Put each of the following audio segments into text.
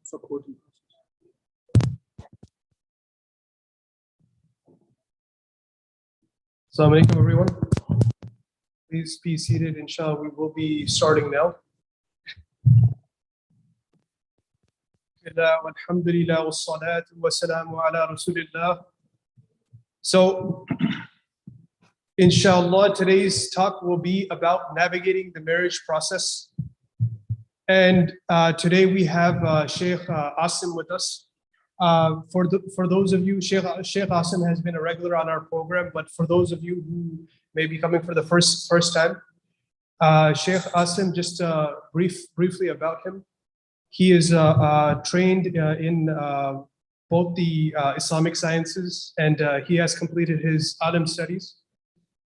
Supporting. Assalamu alaikum, everyone. Please be seated. Inshallah, we will be starting now. Alhamdulillah, wassalatu wassalamu ala rasulillah. So, inshallah, today's talk will be about navigating the marriage process. And today we have Sheikh Asim with us. For those of you, Sheikh Asim has been a regular on our program, but for those of you who may be coming for the first time, Sheikh Asim, just briefly about him. He is trained in both the Islamic sciences, and he has completed his Alim studies,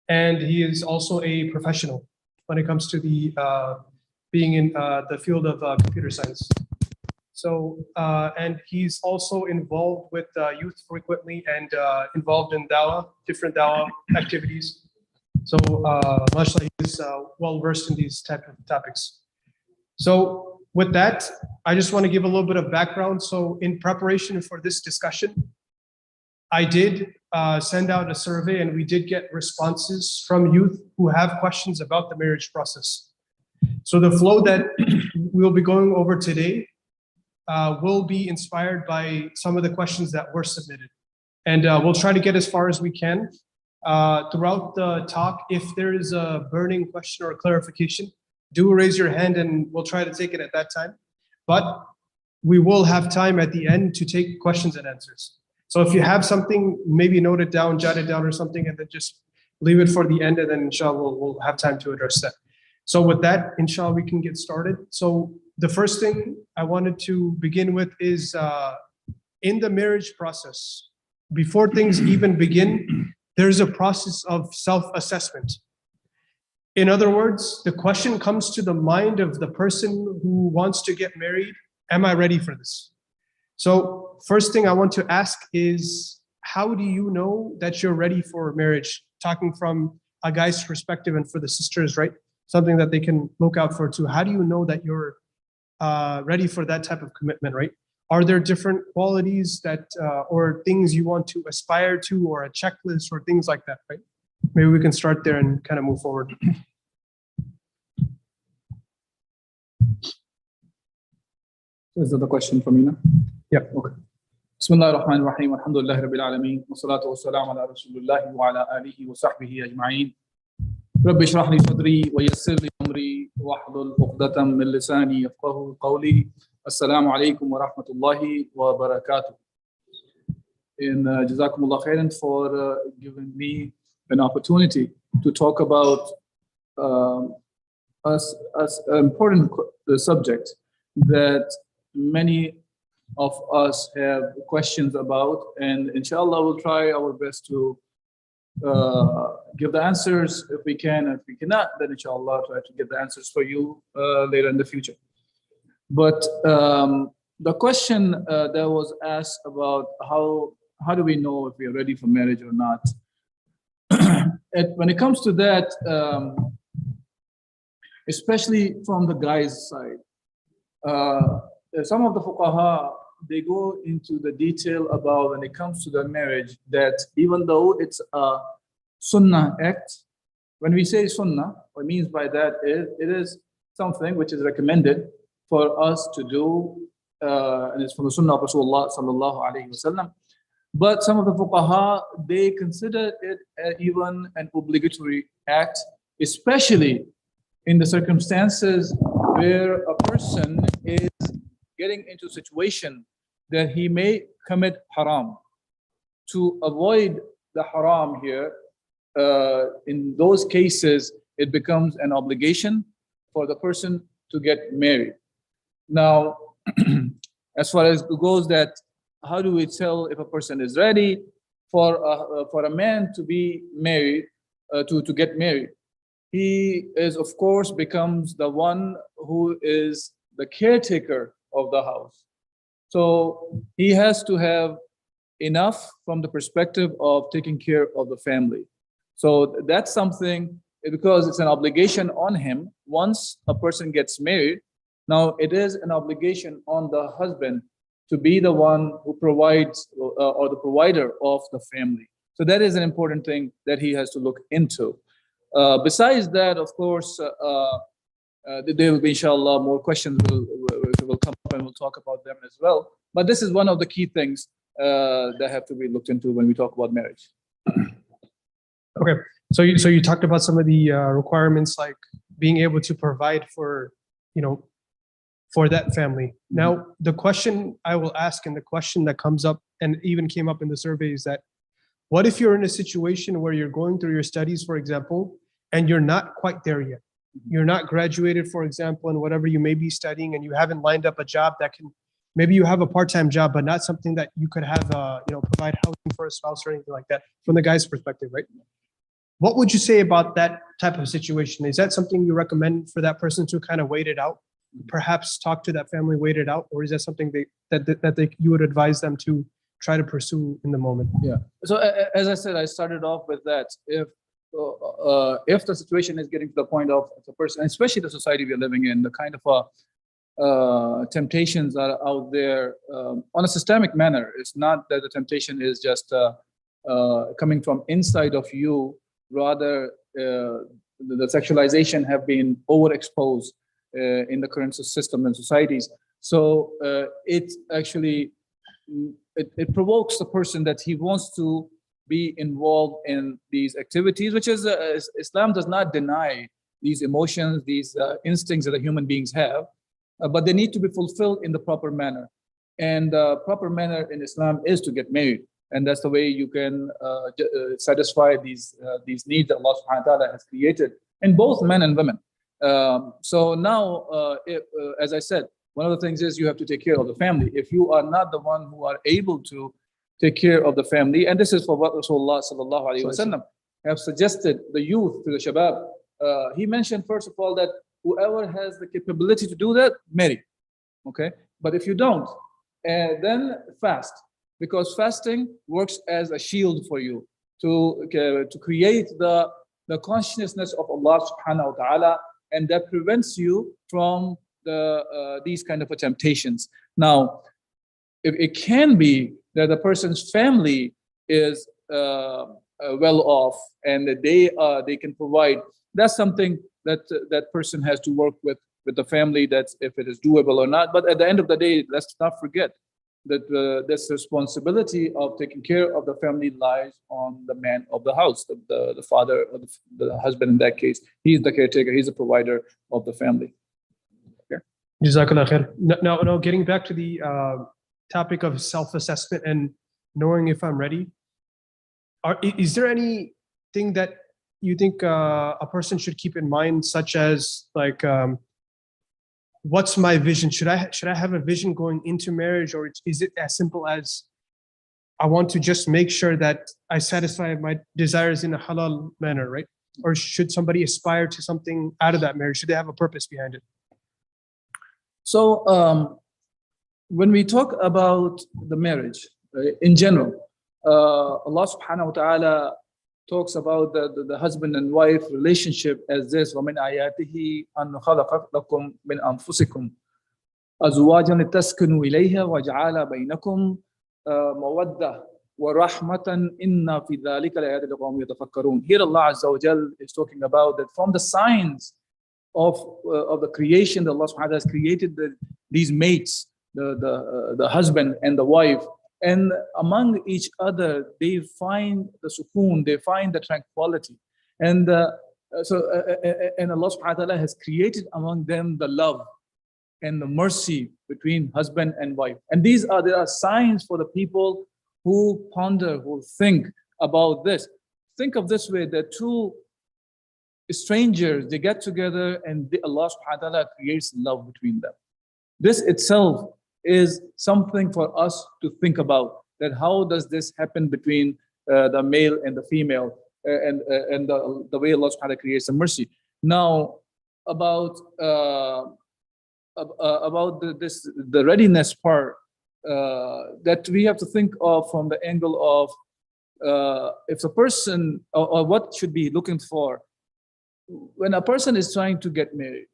and he is also a professional when it comes to the being in the field of computer science. So, and he's also involved with youth frequently and involved in dawah, different dawah activities. So, mashallah, he's well versed in these type of topics. So, with that, I just want to give a little bit of background. So, in preparation for this discussion, I did send out a survey, and we did get responses from youth who have questions about the marriage process. So, the flow that we'll be going over today will be inspired by some of the questions that were submitted. And we'll try to get as far as we can. Throughout the talk, if there is a burning question or clarification, do raise your hand and we'll try to take it at that time. But we will have time at the end to take questions and answers. So if you have something, maybe note it down, jot it down or something, and then just leave it for the end, and then inshallah we'll have time to address that. So with that, inshallah, we can get started. So the first thing I wanted to begin with is in the marriage process, before things even begin, there's a process of self-assessment. In other words, the question comes to the mind of the person who wants to get married, am I ready for this? So first thing I want to ask is, how do you know that you're ready for marriage? Talking from a guy's perspective and for the sisters, right? Something that they can look out for too. How do you know that you're ready for that type of commitment, right? Are there different qualities that or things you want to aspire to, or a checklist or things like that, right? Maybe we can start there and kind of move forward. Is that the question for me now? Yeah. Okay. Bismillah ar-Rahman ar-Rahim. Alhamdulillah Rabbil Alameen. Wa salatu wa salam ala Rasulullah wa ala alihi wa sahbihi ajma'in. Rabbi shrah li sadri wa yassir li amri wa hlul 'uqdatam min lisani yafqahu qawli. Assalamu alaikum wa rahmatullahi wa barakatuh. And Jazakumullah khairan for giving me an opportunity to talk about an important subject that many of us have questions about, and inshallah we'll try our best to give the answers if we can. If we cannot, then inshallah try to get the answers for you later in the future. But the question that was asked about how do we know if we are ready for marriage or not? When it comes to that, especially from the guy's side, some of the fuqaha, they go into the detail about when it comes to the marriage, that even though it's a sunnah act, when we say sunnah, what it means by that is it is something which is recommended for us to do, and it's from the sunnah of Rasulullah sallallahu alaihi wasallam. But some of the fuqaha, they consider it even an obligatory act, especially in the circumstances where a person is getting into a situation that he may commit haram. To avoid the haram here, in those cases, it becomes an obligation for the person to get married. Now, as far as it goes, that how do we tell if a person is ready for a man to be married, to get married? He is, of course, becomes the one who is the caretaker of the house. So he has to have enough from the perspective of taking care of the family. So that's something, because it's an obligation on him. Once a person gets married, Now, it is an obligation on the husband to be the one who provides or the provider of the family. So that is an important thing that he has to look into. Besides that, of course, there will be, inshallah, more questions will come up and we'll talk about them as well. But this is one of the key things that have to be looked into when we talk about marriage. Okay, so you talked about some of the requirements, like being able to provide for, for that family. Now, the question I will ask, and the question that comes up and even came up in the survey, is that what if you're in a situation where you're going through your studies, for example, and you're not quite there yet? You're not graduated, for example, in whatever you may be studying, and you haven't lined up a job that can, maybe you have a part-time job, but not something that you could have, provide housing for a spouse or anything like that, from the guy's perspective, right? What would you say about that type of situation? Is that something you recommend for that person to kind of wait it out, perhaps talk to that family, wait it out, or is that something you would advise them to try to pursue in the moment? Yeah. So as I said, I started off with that. If the situation is getting to the point of the person, especially the society we're living in, the kind of temptations are out there on a systemic manner. It's not that the temptation is just coming from inside of you. Rather, the sexualization have been overexposed in the current system and societies. So it actually it provokes the person that he wants to be involved in these activities, which is Islam does not deny these emotions, these instincts that the human beings have, but they need to be fulfilled in the proper manner. And the proper manner in Islam is to get married. And that's the way you can satisfy these needs that Allah subhanahu wa ta'ala has created in both men and women. So now, as I said, one of the things is you have to take care of the family. If you are not the one who are able to take care of the family, and this is for what Rasulullah sallallahu alaihi wasallam have suggested the youth, to the shabab. He mentioned, first of all, that whoever has the capability to do that, marry. Okay, but if you don't, then fast. Because fasting works as a shield for you to create the consciousness of Allah subhanahu wa ta'ala, and that prevents you from these kind of temptations. Now, if it can be that the person's family is well off and that they can provide, that's something that that person has to work with the family, that's if it is doable or not. But at the end of the day, let's not forget that this responsibility of taking care of the family lies on the man of the house, the father or the husband. In that case, he is the caretaker, he's the provider of the family. Okay. Jazakallah khair. Now, getting back to the topic of self-assessment and knowing if I'm ready, is there anything that you think a person should keep in mind, such as like, what's my vision? Should I have a vision going into marriage, or is it as simple as I want to just make sure that I satisfy my desires in a halal manner, right? Or should somebody aspire to something out of that marriage? Should they have a purpose behind it? So when we talk about the marriage in general, Allah subhanahu wa ta'ala talks about the husband and wife relationship as this: وَمِنْ آيَاتِهِ أَنْ خَلَقَ لَكُم مِنْ أَنفُسِكُمْ أَزْوَاجًا لِتَسْكُنُوا إِلَيْهَا وَجَعَلَ بَيْنَكُمْ مَوَدَّةً وَرَحْمَةً إِنَّ فِي ذَلِكَ لَآيَاتٍ لِقَوْمٍ يَتَفَكَّرُونَ. Here Allah Azza wa Jal is talking about that from the signs of the creation that Allah subhanahu wa ta'ala has created these mates, the husband and the wife. And among each other, they find the sukoon, they find the tranquility. And and Allah subhanahu wa ta'ala has created among them the love and the mercy between husband and wife. And there are signs for the people who ponder, who think about this. Think of this way, that two strangers, they get together and Allah subhanahu wa ta'ala creates love between them. This itself is something for us to think about, that how does this happen between the male and the female, and the way Allah subhanahu wa ta'ala creates the mercy. Now, about the readiness part, that we have to think of from the angle of if the person, or what should be looking for when a person is trying to get married.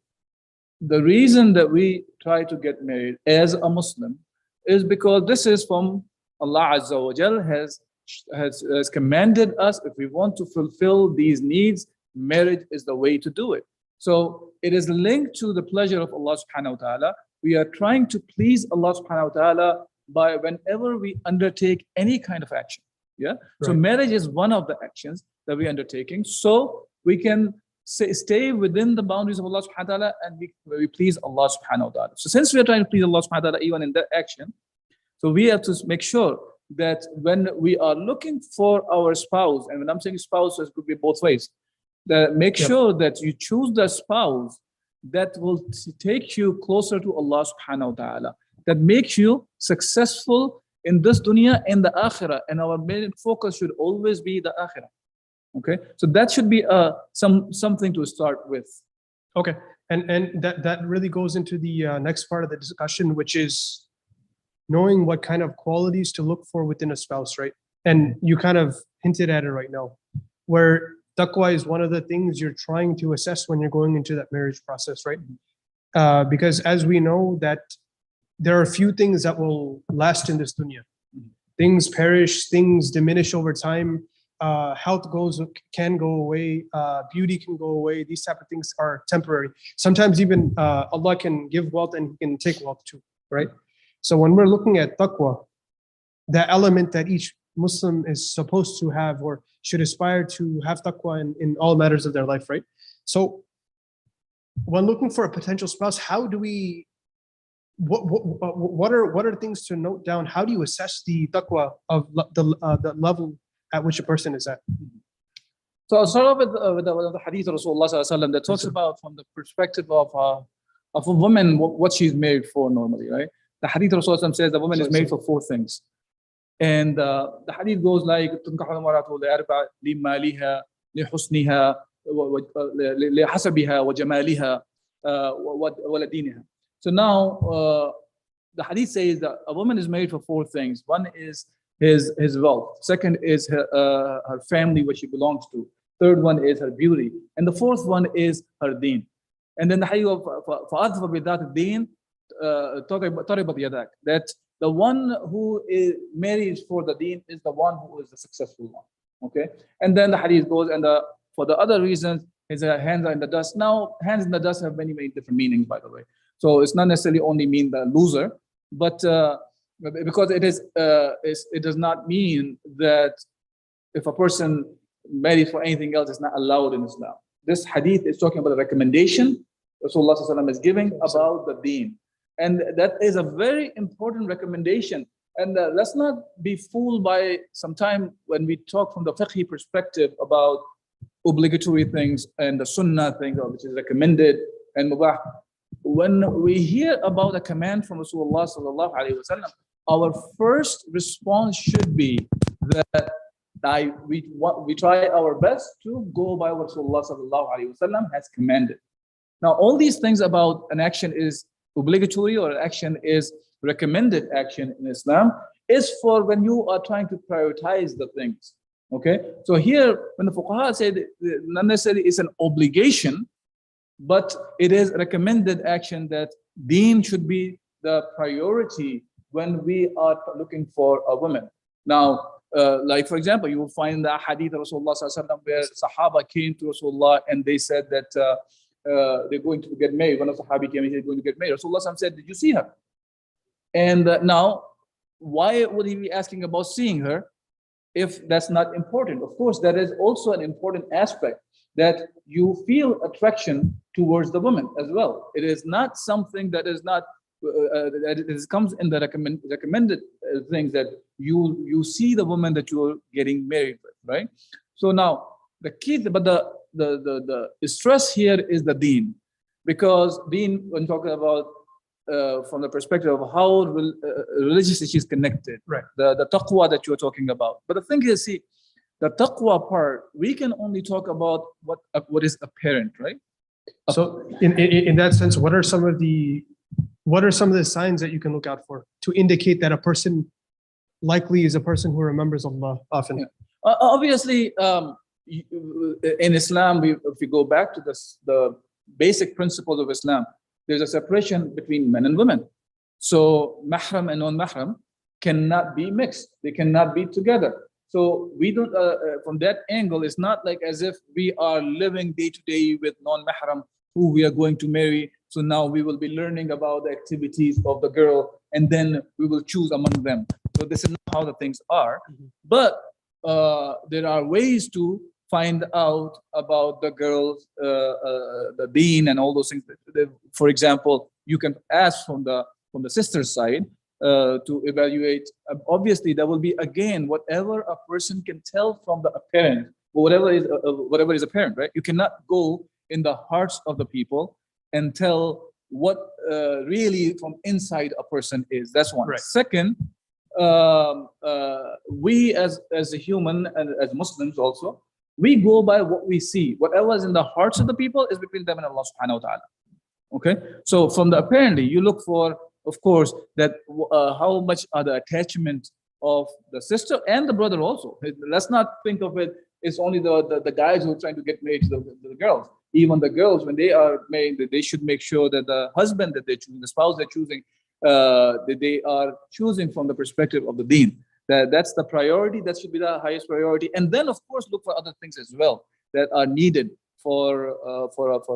the reason that we try to get married as a Muslim is because this is from Allah Azza wa Jal has commanded us. If we want to fulfill these needs, marriage is the way to do it. So it is linked to the pleasure of Allah subhanahu wa ta'ala. We are trying to please Allah subhanahu wa ta'ala by whenever we undertake any kind of action. Yeah. So marriage is one of the actions that we're undertaking. So we can stay within the boundaries of Allah subhanahu wa ta'ala and we please Allah subhanahu wa ta'ala. So since we are trying to please Allah subhanahu wa ta'ala even in that action, so we have to make sure that when we are looking for our spouse, and when I'm saying spouse, it could be both ways, that make sure that you choose the spouse that will take you closer to Allah subhanahu wa ta'ala, that makes you successful in this dunya and the akhirah. And our main focus should always be the akhirah. Okay, so that should be something to start with. Okay, and that really goes into the next part of the discussion, which is knowing what kind of qualities to look for within a spouse, right? And you kind of hinted at it right now, where taqwa is one of the things you're trying to assess when you're going into that marriage process, right? Because as we know that there are a few things that will last in this dunya. Things perish, things diminish over time. Health can go away, beauty can go away. These type of things are temporary. Sometimes even Allah can give wealth and He can take wealth too, right? So when we're looking at taqwa, the element that each Muslim is supposed to have or should aspire to have taqwa in all matters of their life, right? So when looking for a potential spouse, how do we, what are things to note down? How do you assess the taqwa of the level at which a person is at? So I'll start off with the hadith of Rasulullah that talks about from the perspective of a woman, what she's married for normally, right? The hadith of Rasulullah says the woman is married for 4 things. And the hadith goes like, لمالها لحسنها لحسبها وجمالها ولدينها. So now the hadith says that a woman is married for 4 things. One is his wealth. Second is her family, what she belongs to. Third one is her beauty. And the fourth one is her deen. And then the hadith of فَأَظْفَ بِذَاتِ الدِّينِ تَرِبَتْ يَدَاكَ, that the one who marries for the deen is the one who is the successful one. Okay? And then the hadith goes, and for the other reasons, his hands are in the dust. Now, hands in the dust have many, many different meanings, by the way. So it's not necessarily only mean the loser, but because it does not mean that if a person marries for anything else, it's not allowed in Islam. This hadith is talking about a recommendation Rasulullah is giving about the deen. And that is a very important recommendation. And let's not be fooled by sometime when we talk from the fiqh perspective about obligatory things and the sunnah thing, which is recommended and mubah. When we hear about a command from Rasulullah sallallahu alaihi wasallam, our first response should be that we try our best to go by what Rasulullah sallallahu alaihi wasallam has commanded. Now, all these things about an action is obligatory or an action is recommended action in Islam is for when you are trying to prioritize the things. Okay, so here when the fuqaha say that not necessarily it's an obligation, but it is recommended action that deen should be the priority when we are looking for a woman. Now, like for example, you will find the hadith of Rasulullah where Sahaba came to Rasulullah and they said that they're going to get married. One of the Sahabi came and said, going to get married. Rasulullah said, did you see her? And now, why would he be asking about seeing her if that's not important? Of course, that is also an important aspect, that you feel attraction towards the woman as well. It is not something that is not, that it comes in the recommended things that you see the woman that you are getting married with, right? So now, the key, but the stress here is the deen, because deen, when talking about from the perspective of how religiously she's connected, right? The taqwa that you're talking about. But the thing is, see, the taqwa part, we can only talk about what is apparent, right? So in that sense, what are some of the signs that you can look out for to indicate that a person likely is a person who remembers Allah often? Yeah. Obviously, in Islam, if we go back to the basic principles of Islam, there's a separation between men and women. So mahram and non-mahram cannot be mixed. They cannot be together. So we don't, from that angle, it's not like as if we are living day to day with non-mahram who we are going to marry. So now we will be learning about the activities of the girl and then we will choose among them. So this is not how the things are. But there are ways to find out about the girls, the deen and all those things. For example, you can ask from the sister's side to evaluate. Obviously, there will be again whatever a person can tell from the apparent, whatever is apparent, right? You cannot go in the hearts of the people and tell what really from inside a person is. That's one. Right. Second, we as a human and as Muslims also, we go by what we see. Whatever is in the hearts of the people is between them and Allah subhanahu wa ta'ala. Okay, so from the apparently, you look for, of course, that how much are the attachment of the sister and the brother also. Let's not think of it, it's only the guys who are trying to get married to the girls. Even the girls, when they are married, they should make sure that the husband that they're choosing, the spouse they're choosing, that they are choosing from the perspective of the deen. That's the priority. That should be the highest priority. And then, of course, look for other things as well that are needed for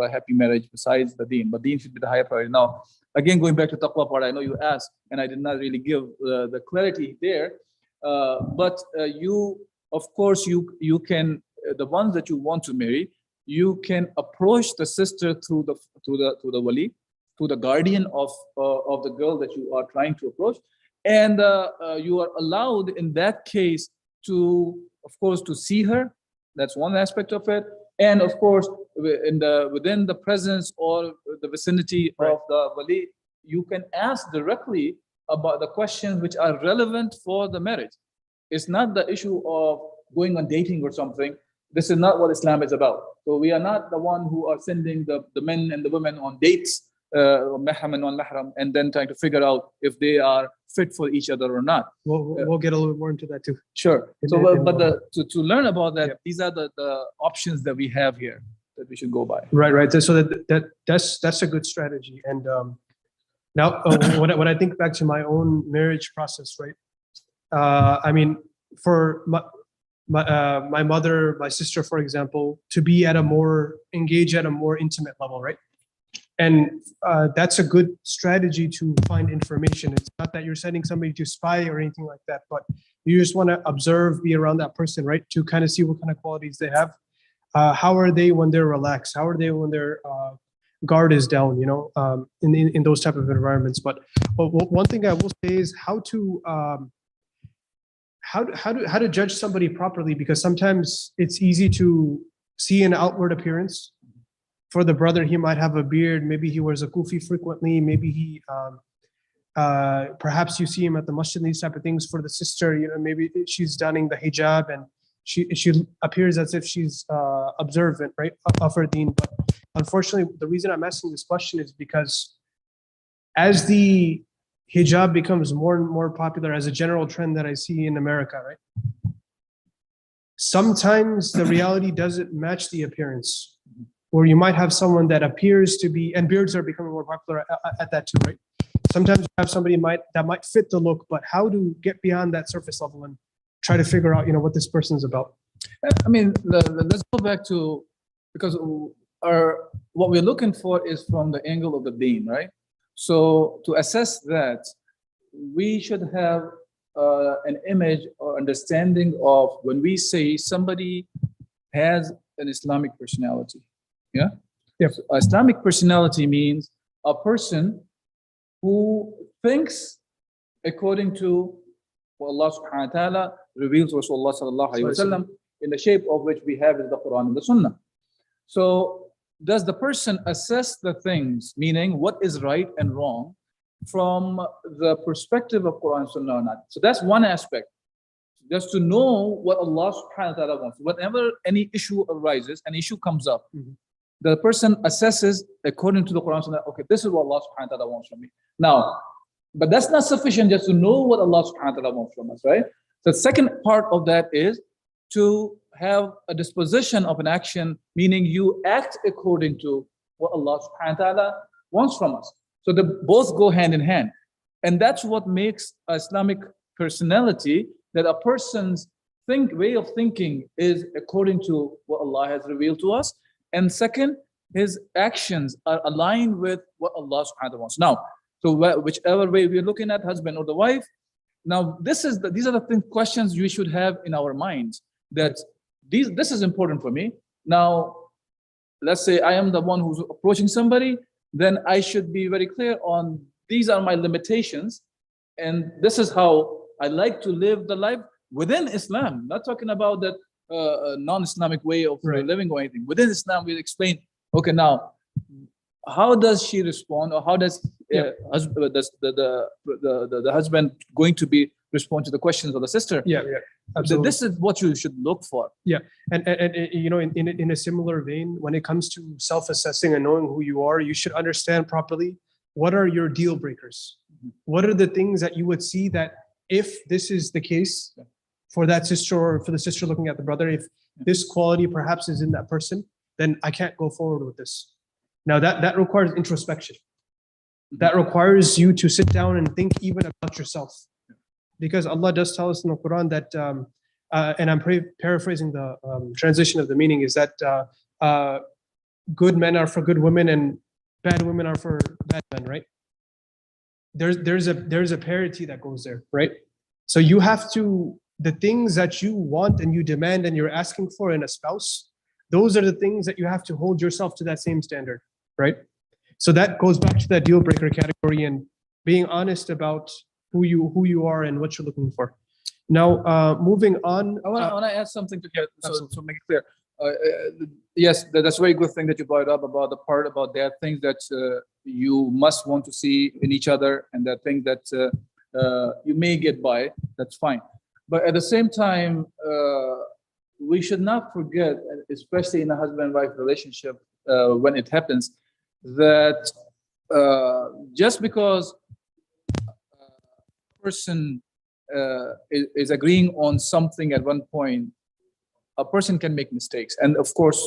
a happy marriage besides the deen. But deen should be the higher priority. Now, again, going back to taqwa part, I know you asked, and I did not really give the clarity there. But you, of course, you can, the ones that you want to marry, you can approach the sister through the wali, to the guardian of the girl that you are trying to approach. And you are allowed in that case to, of course, to see her. That's one aspect of it. And of course, within the presence or the vicinity of the wali, you can ask directly about the questions which are relevant for the marriage. It's not the issue of going on dating or something. This is not what Islam is about. So we are not the one who are sending the men and the women on dates, mahram and non-mahram, and then trying to figure out if they are fit for each other or not. We'll get a little bit more into that too. Sure. To learn about that, these are the options that we have here that we should go by. Right. So that's a good strategy. And now when I think back to my own marriage process, right? I mean, for my mother, my sister, for example, to be engaged at a more intimate level, right? And that's a good strategy to find information. It's not that you're sending somebody to spy or anything like that, but you just want to observe, be around that person, right? To kind of see what kind of qualities they have. How are they when they're relaxed? How are they when their guard is down, in those type of environments? But one thing I will say is how to judge somebody properly, because sometimes it's easy to see an outward appearance. For the brother, he might have a beard. Maybe he wears a kufi frequently. Maybe he, perhaps you see him at the masjid, these type of things. For the sister, maybe she's donning the hijab and she appears as if she's observant, right, of her deen. But unfortunately, the reason I'm asking this question is because as the hijab becomes more and more popular as a general trend that I see in America, right, sometimes the reality doesn't match the appearance. Or you might have someone that appears to be, and beards are becoming more popular at that too, right? Sometimes you have somebody that might fit the look, but how to get beyond that surface level and try to figure out, what this person is about. I mean, let's go back to, because what we're looking for is from the angle of the deen, right? So to assess that, we should have an image or understanding of when we say somebody has an Islamic personality. Yeah. So Islamic personality means a person who thinks according to what Allah subhanahu wa ta'ala reveals to Rasulullah sallallahu alayhi wa sallam, in the shape of which we have is the Quran and the Sunnah. So does the person assess the things, meaning what is right and wrong, from the perspective of Quran and Sunnah or not? So that's one aspect. Just to know what Allah subhanahu wa ta'ala wants. Whenever any issue arises, an issue comes up, the person assesses according to the Quran and Sunnah, okay, this is what Allah subhanahu wa ta'ala wants from me. Now, but that's not sufficient just to know what Allah subhanahu wa ta'ala wants from us, right? The second part of that is to have a disposition of an action, meaning you act according to what Allah subhanahu wa ta'ala wants from us. So they both go hand in hand. And that's what makes Islamic personality, that a person's way of thinking is according to what Allah has revealed to us. And second, his actions are aligned with what Allah subhanahu wa ta'ala wants. Now, so whichever way we're looking at husband or the wife, now these are the questions we should have in our minds, that this is important for me. Now, let's say I am the one who's approaching somebody, then I should be very clear on these are my limitations, and this is how I like to live the life within Islam. Not talking about that non-Islamic way of living or anything. Within Islam, we explain, okay, now, how does she respond, or how does the husband going to be respond to the questions of the sister? Absolutely. This is what you should look for. And you know, in a similar vein, when it comes to self-assessing and knowing who you are, you should understand properly what are your deal breakers. What are the things that you would see that if this is the case for that sister, or for the sister looking at the brother, if this quality perhaps is in that person, then I can't go forward with this. Now that requires introspection. That requires you to sit down and think even about yourself. Because Allah does tell us in the Quran that, and I'm paraphrasing the transition of the meaning, is that good men are for good women and bad women are for bad men, right? There's a parity that goes there, right? So you have to, the things that you want and you demand and you're asking for in a spouse, those are the things that you have to hold yourself to that same standard, right? So that goes back to that deal breaker category and being honest about who you are and what you're looking for. Now, moving on. I want to add something to get, so make it clear. Yes, that's a very good thing that you brought up about the part about there are things that you must want to see in each other, and that thing that you may get by, that's fine. But at the same time, we should not forget, especially in a husband-wife relationship, when it happens, that just because a person is agreeing on something at one point, a person can make mistakes. And of course,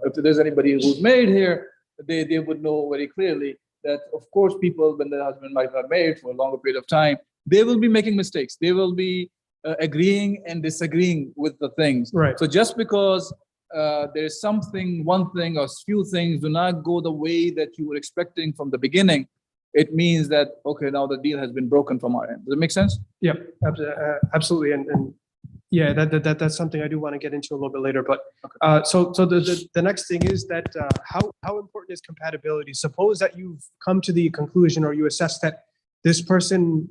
if there's anybody who's married here, they would know very clearly that, of course, people, when the husband and wife are married for a longer period of time, they will be making mistakes. They will be agreeing and disagreeing with the things. Right. So just because there's something, one thing or few things do not go the way that you were expecting from the beginning, it means that, okay, now the deal has been broken from our end. Does it make sense? Yeah, absolutely. And yeah, that's something I do want to get into a little bit later. But so the next thing is that how important is compatibility? Suppose that you've come to the conclusion, or you assess that this person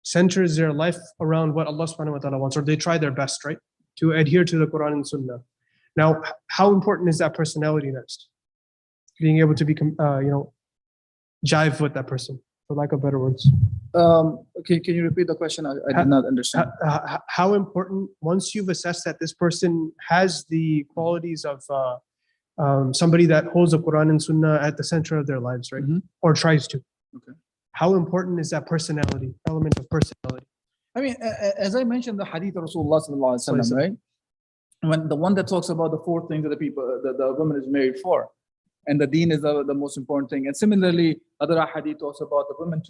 centers their life around what Allah subhanahu wa ta'ala wants, or they try their best, right, to adhere to the Quran and Sunnah. Now, how important is that personality next? Being able to be, jive with that person, for lack of better words. Okay, can you repeat the question? I did not understand. How important, once you've assessed that this person has the qualities of somebody that holds the Quran and Sunnah at the center of their lives, right? Or tries to. Okay. How important is that personality, element of personality? I mean, as I mentioned, the hadith of Rasulullah sallallahu alaihi wasallam, right? When the one that talks about the four things that the woman is married for, and the deen is the most important thing. And similarly, other hadith talks about the woman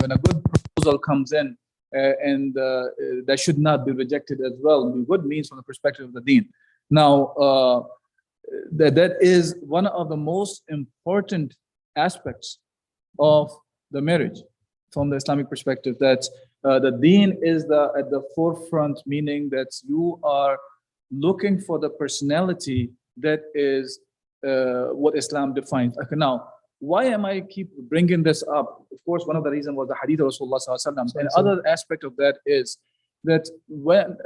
when a good proposal comes in, and that should not be rejected as well. Good means from the perspective of the deen. Now, that is one of the most important aspects of the marriage from the Islamic perspective, that the deen is at the forefront, meaning that you are looking for the personality that is what Islam defines. Okay, now, why am I keep bringing this up? Of course, one of the reasons was the hadith of Rasulullah sallallahu alaihi wasallam. And other aspect of that is that when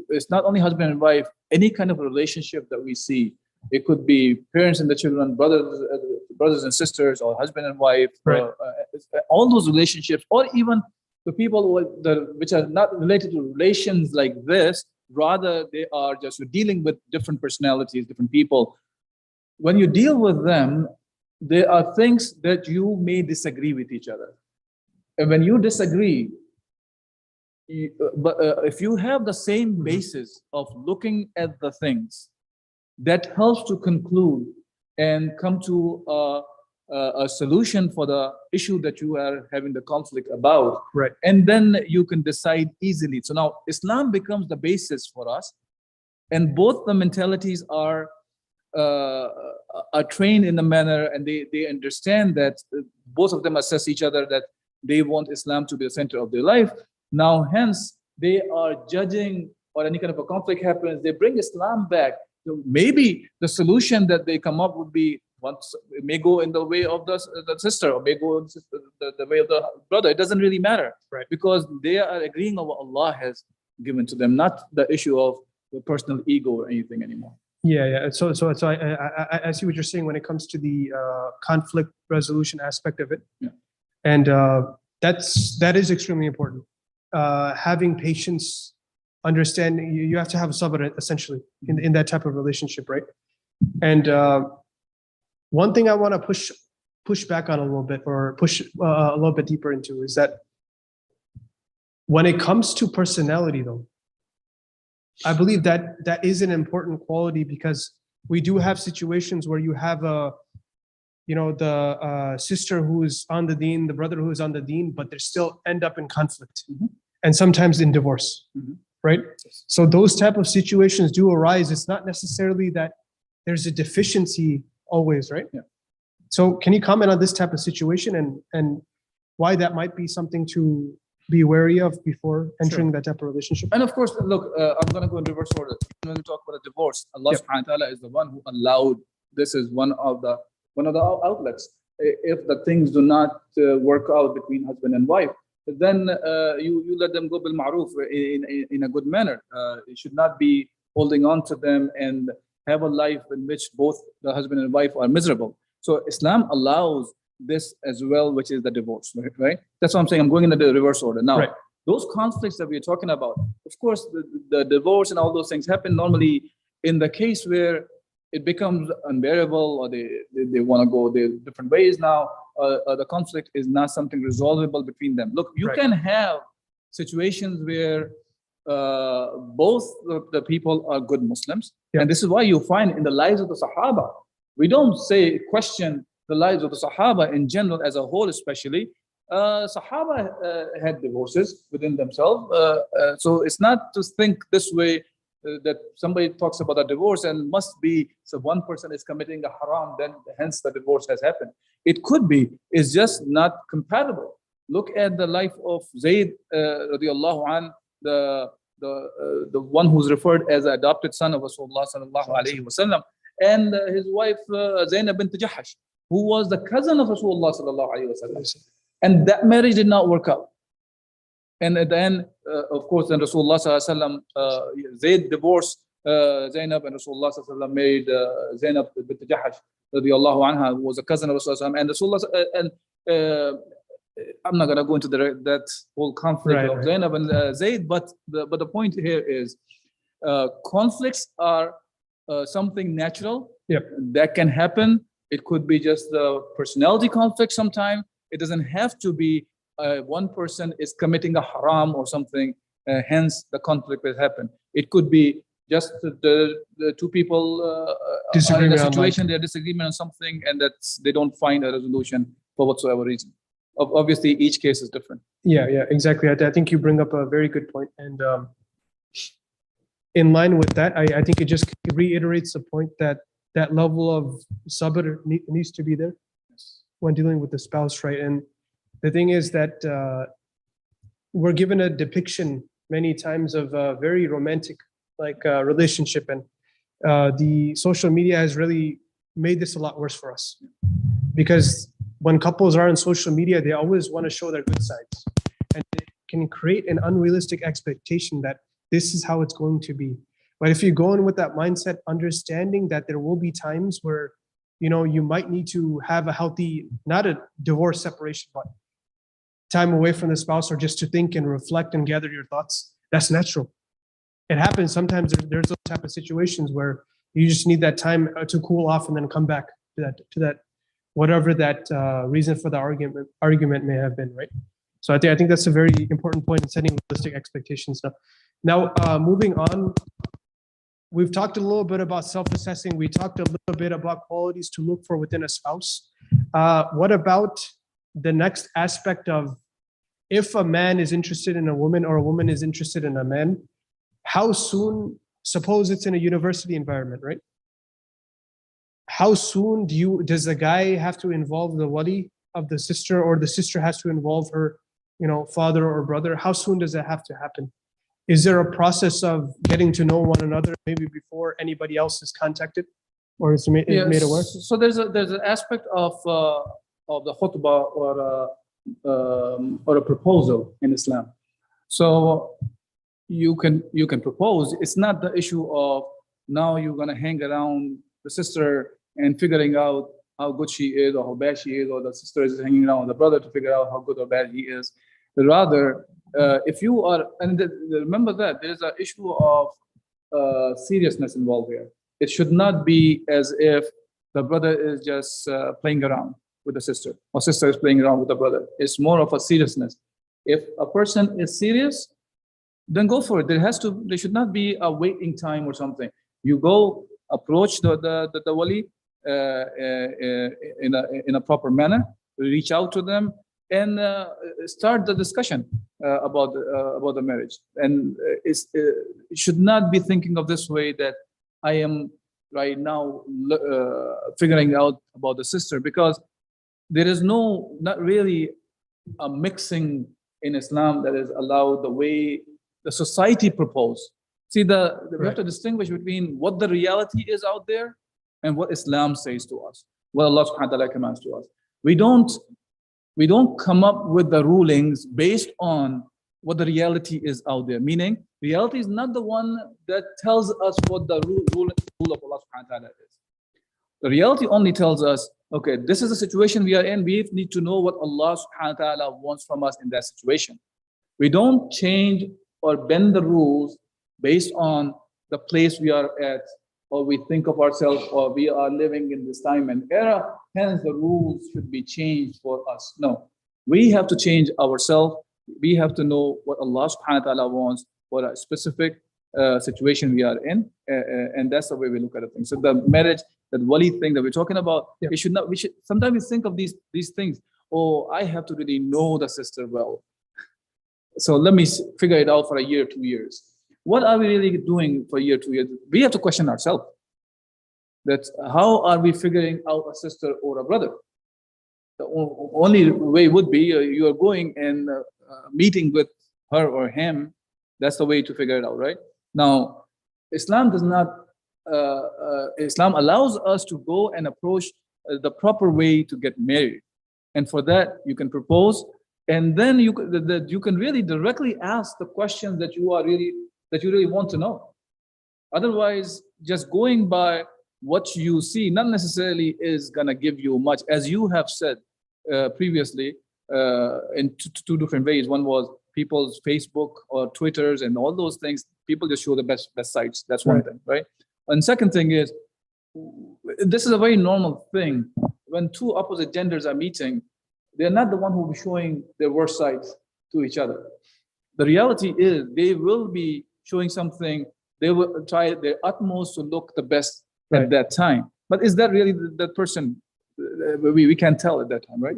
it's not only husband and wife, any kind of relationship that we see, it could be parents and the children, brothers and sisters, or husband and wife, right. All those relationships, or even the people which are not related to relations like this, rather they are just dealing with different personalities, different people. When you deal with them, there are things that you may disagree with each other. And when you disagree, but if you have the same basis of looking at the things, that helps to conclude and come to a solution for the issue that you are having the conflict about. Right. And then you can decide easily. So now Islam becomes the basis for us, and both the mentalities are trained in a manner, and they understand that both of them assess each other, that they want Islam to be the center of their life. Now, hence, they are judging, or any kind of a conflict happens, they bring Islam back. So maybe the solution that they come up would be, once it may go in the way of the sister, or may go in the way of the brother. It doesn't really matter, Right. because they are agreeing on what Allah has given to them, not the issue of the personal ego or anything anymore. Yeah. So I see what you're saying when it comes to the conflict resolution aspect of it. Yeah. And that is extremely important. Having patience, understanding, you have to have sabr essentially in that type of relationship, right? And one thing I want to push back on a little bit, or push a little bit deeper into, is that when it comes to personality, though, I believe that that is an important quality, because we do have situations where you have the sister who is on the deen, the brother who is on the deen, but they still end up in conflict, and sometimes in divorce, right? So those type of situations do arise. It's not necessarily that there's a deficiency always, right? Yeah. So can you comment on this type of situation and why that might be something to be wary of before entering that type of relationship? And of course, look, I'm going to go in reverse order. When we talk about a divorce, Allah subhanahu wa ta'ala is the one who allowed, this is one of the outlets. If the things do not work out between husband and wife, then you let them go bil ma'ruf, in a good manner. You should not be holding on to them and have a life in which both the husband and wife are miserable. So Islam allows this as well, which is the divorce, right? That's what I'm saying. I'm going in the reverse order. Now, those conflicts that we're talking about, of course, the divorce and all those things happen normally in the case where it becomes unbearable, or they want to go their different ways now. The conflict is not something resolvable between them. Look, you can have situations where both the people are good Muslims. And this is why you find in the lives of the Sahaba, we don't say question the lives of the Sahaba in general as a whole, especially. Sahaba had divorces within themselves. So it's not to think this way, that somebody talks about a divorce and must be, so one person is committing a haram, then hence the divorce has happened. It could be, it's just not compatible. Look at the life of Zayd radiallahu an, the one who's referred as the adopted son of Rasulullah sallallahu alayhi wasallam, and his wife Zainab bint Jahash, who was the cousin of Rasulullah sallallahu alayhi wasallam. And that marriage did not work out. And at the end, of course, then Rasulullah sallallahu alayhi wasallam, Zayd divorced Zainab, and Rasulullah sallallahu alayhi wasallam married Zainab bint Jahash radiallahu anha, who was a cousin of Rasulullah, and Rasulullah, I'm not going to go into that whole conflict of Zainab and Zayd, but the point here is conflicts are something natural that can happen. It could be just the personality conflict sometime. It doesn't have to be one person is committing a haram or something, hence the conflict will happen. It could be just the two people are in a situation, they're disagreement on something, and that's, they don't find a resolution for whatsoever reason. Obviously, each case is different. Yeah, exactly. I think you bring up a very good point. And in line with that, I think it just reiterates the point that that level of sabr needs to be there when dealing with the spouse, right? And the thing is that we're given a depiction many times of a very romantic relationship, and the social media has really made this a lot worse for us, because when couples are on social media, they always want to show their good sides, and it can create an unrealistic expectation that this is how it's going to be. But if you go in with that mindset, understanding that there will be times where, you might need to have a healthy, not a divorce separation, but time away from the spouse, or just to think and reflect and gather your thoughts, that's natural. It happens sometimes. There's those type of situations where you just need that time to cool off and then come back to that whatever that reason for the argument may have been, right? So I think that's a very important point in setting realistic expectations. Now, moving on, we've talked a little bit about self-assessing. We talked a little bit about qualities to look for within a spouse. What about the next aspect of if a man is interested in a woman or a woman is interested in a man, how soon, suppose it's in a university environment, right? How soon does the guy have to involve the wali of the sister, or the sister has to involve her, father or brother? How soon does that have to happen? Is there a process of getting to know one another maybe before anybody else is contacted or is made aware? So there's an aspect of the khutbah or a proposal in Islam. So you can propose. It's not the issue of now you're gonna hang around the sister and figuring out how good she is or how bad she is, or the sister is hanging around with the brother to figure out how good or bad he is. Rather, if you are, and remember that there is an issue of seriousness involved here. It should not be as if the brother is just playing around with the sister, or sister is playing around with the brother. It's more of a seriousness. If a person is serious, then go for it. There should not be a waiting time or something. You go approach the wali in a proper manner, reach out to them, and start the discussion about the marriage. And it should not be thinking of this way, that I am right now figuring out about the sister, because there is not really a mixing in Islam that is allowed the way the society proposed. See, we have to distinguish between what the reality is out there and what Islam says to us, what Allah subhanahu wa ta'ala commands to us. We don't come up with the rulings based on what the reality is out there. Meaning, reality is not the one that tells us what the rule of Allah subhanahu wa ta'ala is. The reality only tells us, okay, this is the situation we are in. We need to know what Allah subhanahu wa ta'ala wants from us in that situation. We don't change or bend the rules based on the place we are at, or we think of ourselves, or we are living in this time and era, hence the rules should be changed for us. No, we have to change ourselves. We have to know what Allah subhanahu wa ta'ala wants for a specific situation we are in, and that's the way we look at the thing. So the marriage, that wali thing that we're talking about, we should sometimes we think of these things, oh, I have to really know the sister well, so let me figure it out for a year, 2 years. What are we really doing for a year, 2 years? We have to question ourselves. That how are we figuring out a sister or a brother? The only way would be you are going and meeting with her or him. That's the way to figure it out, right? Now, Islam does not. Islam allows us to go and approach the proper way to get married, and for that you can propose, and then you can really directly ask the questions that you really want to know. Otherwise, just going by what you see not necessarily is gonna give you much, as you have said previously in two different ways. One was people's Facebook or Twitters and all those things. People just show the best sites. That's one thing, right? And second thing is, this is a very normal thing. When two opposite genders are meeting, they're not the one who will be showing their worst sides to each other. The reality is they will be showing something. They will try their utmost to look the best at that time. But is that really that person? We can't tell at that time, right?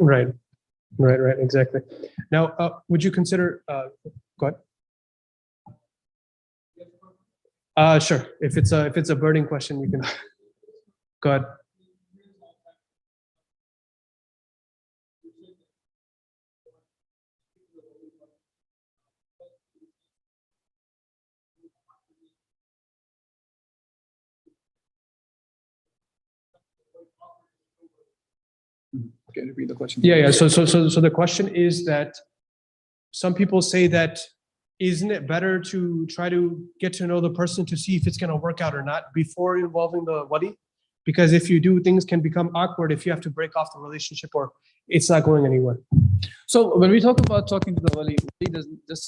Right, exactly. Now, would you consider, go ahead. Sure. If it's a burning question, you can go ahead. Can you repeat the question? Yeah. So the question is that some people say that, isn't it better to try to get to know the person to see if it's going to work out or not before involving the wali? Because if you do, things can become awkward if you have to break off the relationship or it's not going anywhere. So when we talk about talking to the wali,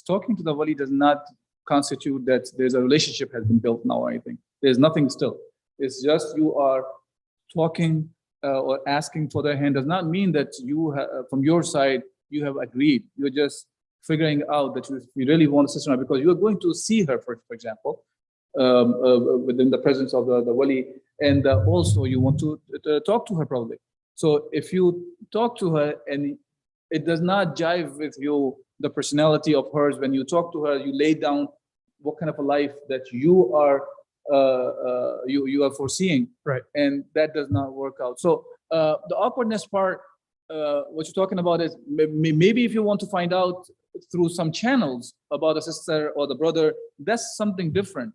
talking to the wali does not constitute that there's a relationship has been built now or anything. There's nothing still. It's just you are talking or asking for their hand. Does not mean that you from your side you have agreed. You're just figuring out that you really want a sister, because you're going to see her, for example, within the presence of the wali, and also you want to talk to her probably. So if you talk to her and it does not jive with you, the personality of hers, when you talk to her, you lay down what kind of a life that you are you are foreseeing, Right. and that does not work out. So the awkwardness part, what you're talking about is maybe if you want to find out through some channels about a sister or the brother, that's something different.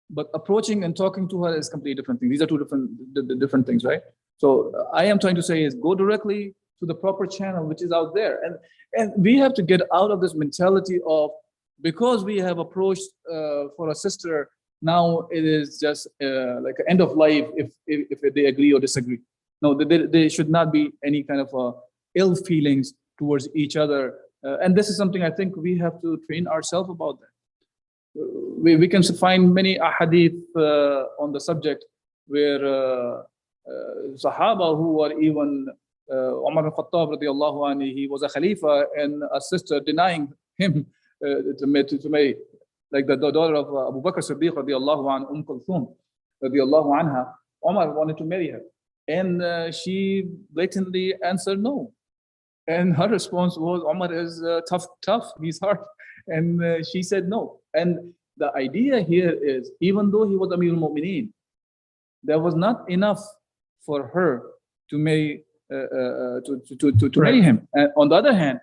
But approaching and talking to her is completely different thing. These are two different things, right? So I am trying to say is go directly to the proper channel which is out there, and we have to get out of this mentality of, because we have approached for a sister, now it is just like an end of life if they agree or disagree. No, there should not be any kind of ill feelings towards each other, and this is something I think we have to train ourselves about that. We can find many ahadith on the subject where Sahaba who were even Umar al-Khattab radiallahu anhu, he was a Khalifa, and a sister denying him to marry, like the daughter of Abu Bakr Siddiq radiallahu anhu, Kulthum radiallahu anha. Umar wanted to marry her, and she blatantly answered no. And her response was, Umar is tough, he's hard. And she said no. And the idea here is, even though he was Amir al-Mu'mineen, there was not enough for her to marry marry him. And on the other hand,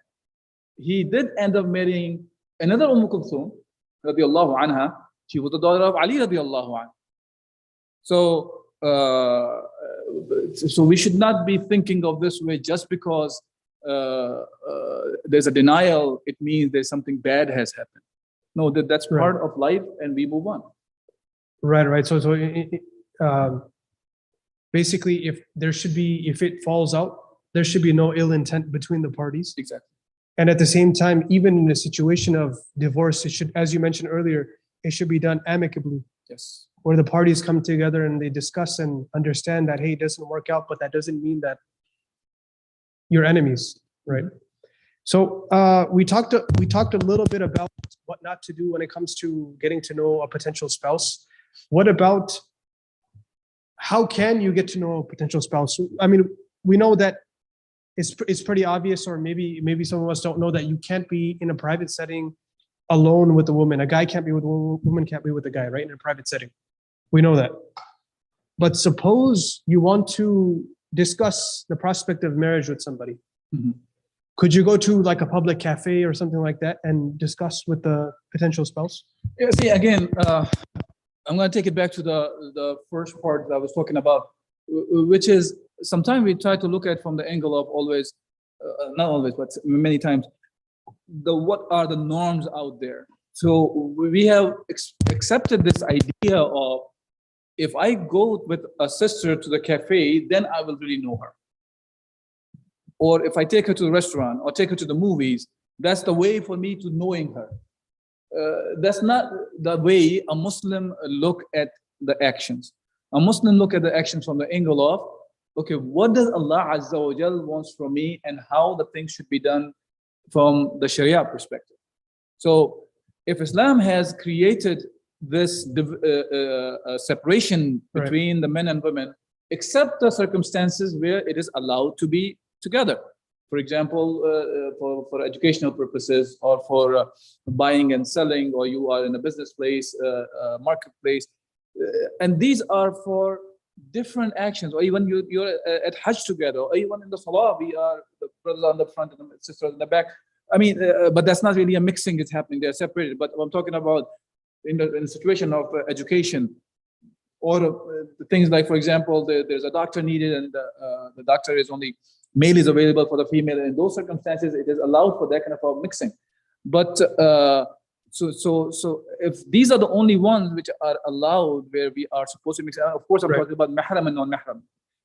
he did end up marrying another Kulthum radiallahu anha. She was the daughter of Ali radiallahu anhu. So so we should not be thinking of this way just because there's a denial, it means there's something bad has happened. No, that's part of life, and we move on. Right. So basically, if it falls out, there should be no ill intent between the parties. Exactly. And at the same time, even in a situation of divorce, it should, as you mentioned earlier, it should be done amicably. Yes. Where the parties come together and they discuss and understand that, hey, it doesn't work out, but that doesn't mean that you're enemies, right? So we talked a little bit about what not to do when it comes to getting to know a potential spouse. What about, how can you get to know a potential spouse? I mean, we know that it's pretty obvious, or maybe some of us don't know, that you can't be in a private setting alone with a woman. A guy can't be with a woman, can't be with a guy, right? In a private setting. We know that. But suppose you want to discuss the prospect of marriage with somebody. Mm-hmm. Could you go to like a public cafe or something like that and discuss with the potential spouse? Yeah, see, again, I'm going to take it back to the first part that I was talking about, which is sometimes we try to look at from the angle of always, not always, but many times, what are the norms out there. So we have accepted this idea of, if I go with a sister to the cafe, then I will really know her. Or if I take her to the restaurant or take her to the movies, that's the way for me to knowing her. That's not the way a Muslim look at the actions. A Muslim look at the actions from the angle of, okay, what does Allah Azza wa Jal wants from me, and how the things should be done from the Sharia perspective. So if Islam has created this separation between the men and women, except the circumstances where it is allowed to be together. For example, for educational purposes, or for buying and selling, or you are in a business place, marketplace. And these are for different actions, or even you're at Hajj together, or even in the Salah, we are the brothers on the front and the sisters in the back. I mean, but that's not really a mixing that's happening, they're separated. But I'm talking about in the situation of education, or things like, for example, there's a doctor needed, and the doctor is only, male is available for the female. In those circumstances, it is allowed for that kind of a mixing. But so if these are the only ones which are allowed where we are supposed to mix, of course, I'm talking about mahram and non-mahram.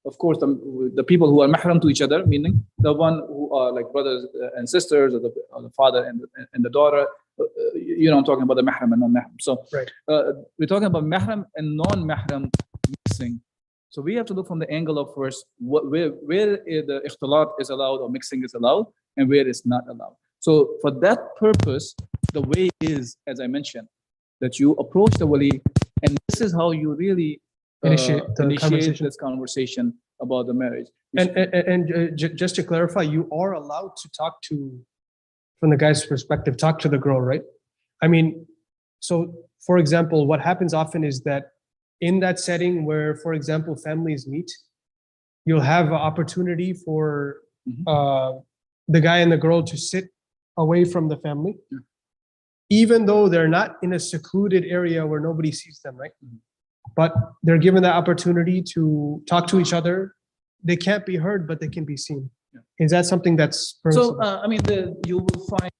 Of course, the people who are mahram to each other, meaning the one who are like brothers and sisters, or the father and the daughter. I'm talking about the mahram and non-mahram. So we're talking about mahram and non-mahram mixing. So we have to look from the angle of first where the ikhtilat is allowed or mixing is allowed, and where it's not allowed. So for that purpose, the way is, as I mentioned, that you approach the wali And this is how you really Initiate the initiate conversation. this conversation about the marriage. Just to clarify, you are allowed to talk to, from the guy's perspective, talk to the girl, right? I mean, so for example, what happens often is that in that setting where, for example, families meet, you'll have an opportunity for the guy and the girl to sit away from the family, even though they're not in a secluded area where nobody sees them, right? But they're given the opportunity to talk to each other. They can't be heard, but they can be seen. Is that something that's permissible? So, I mean, you will find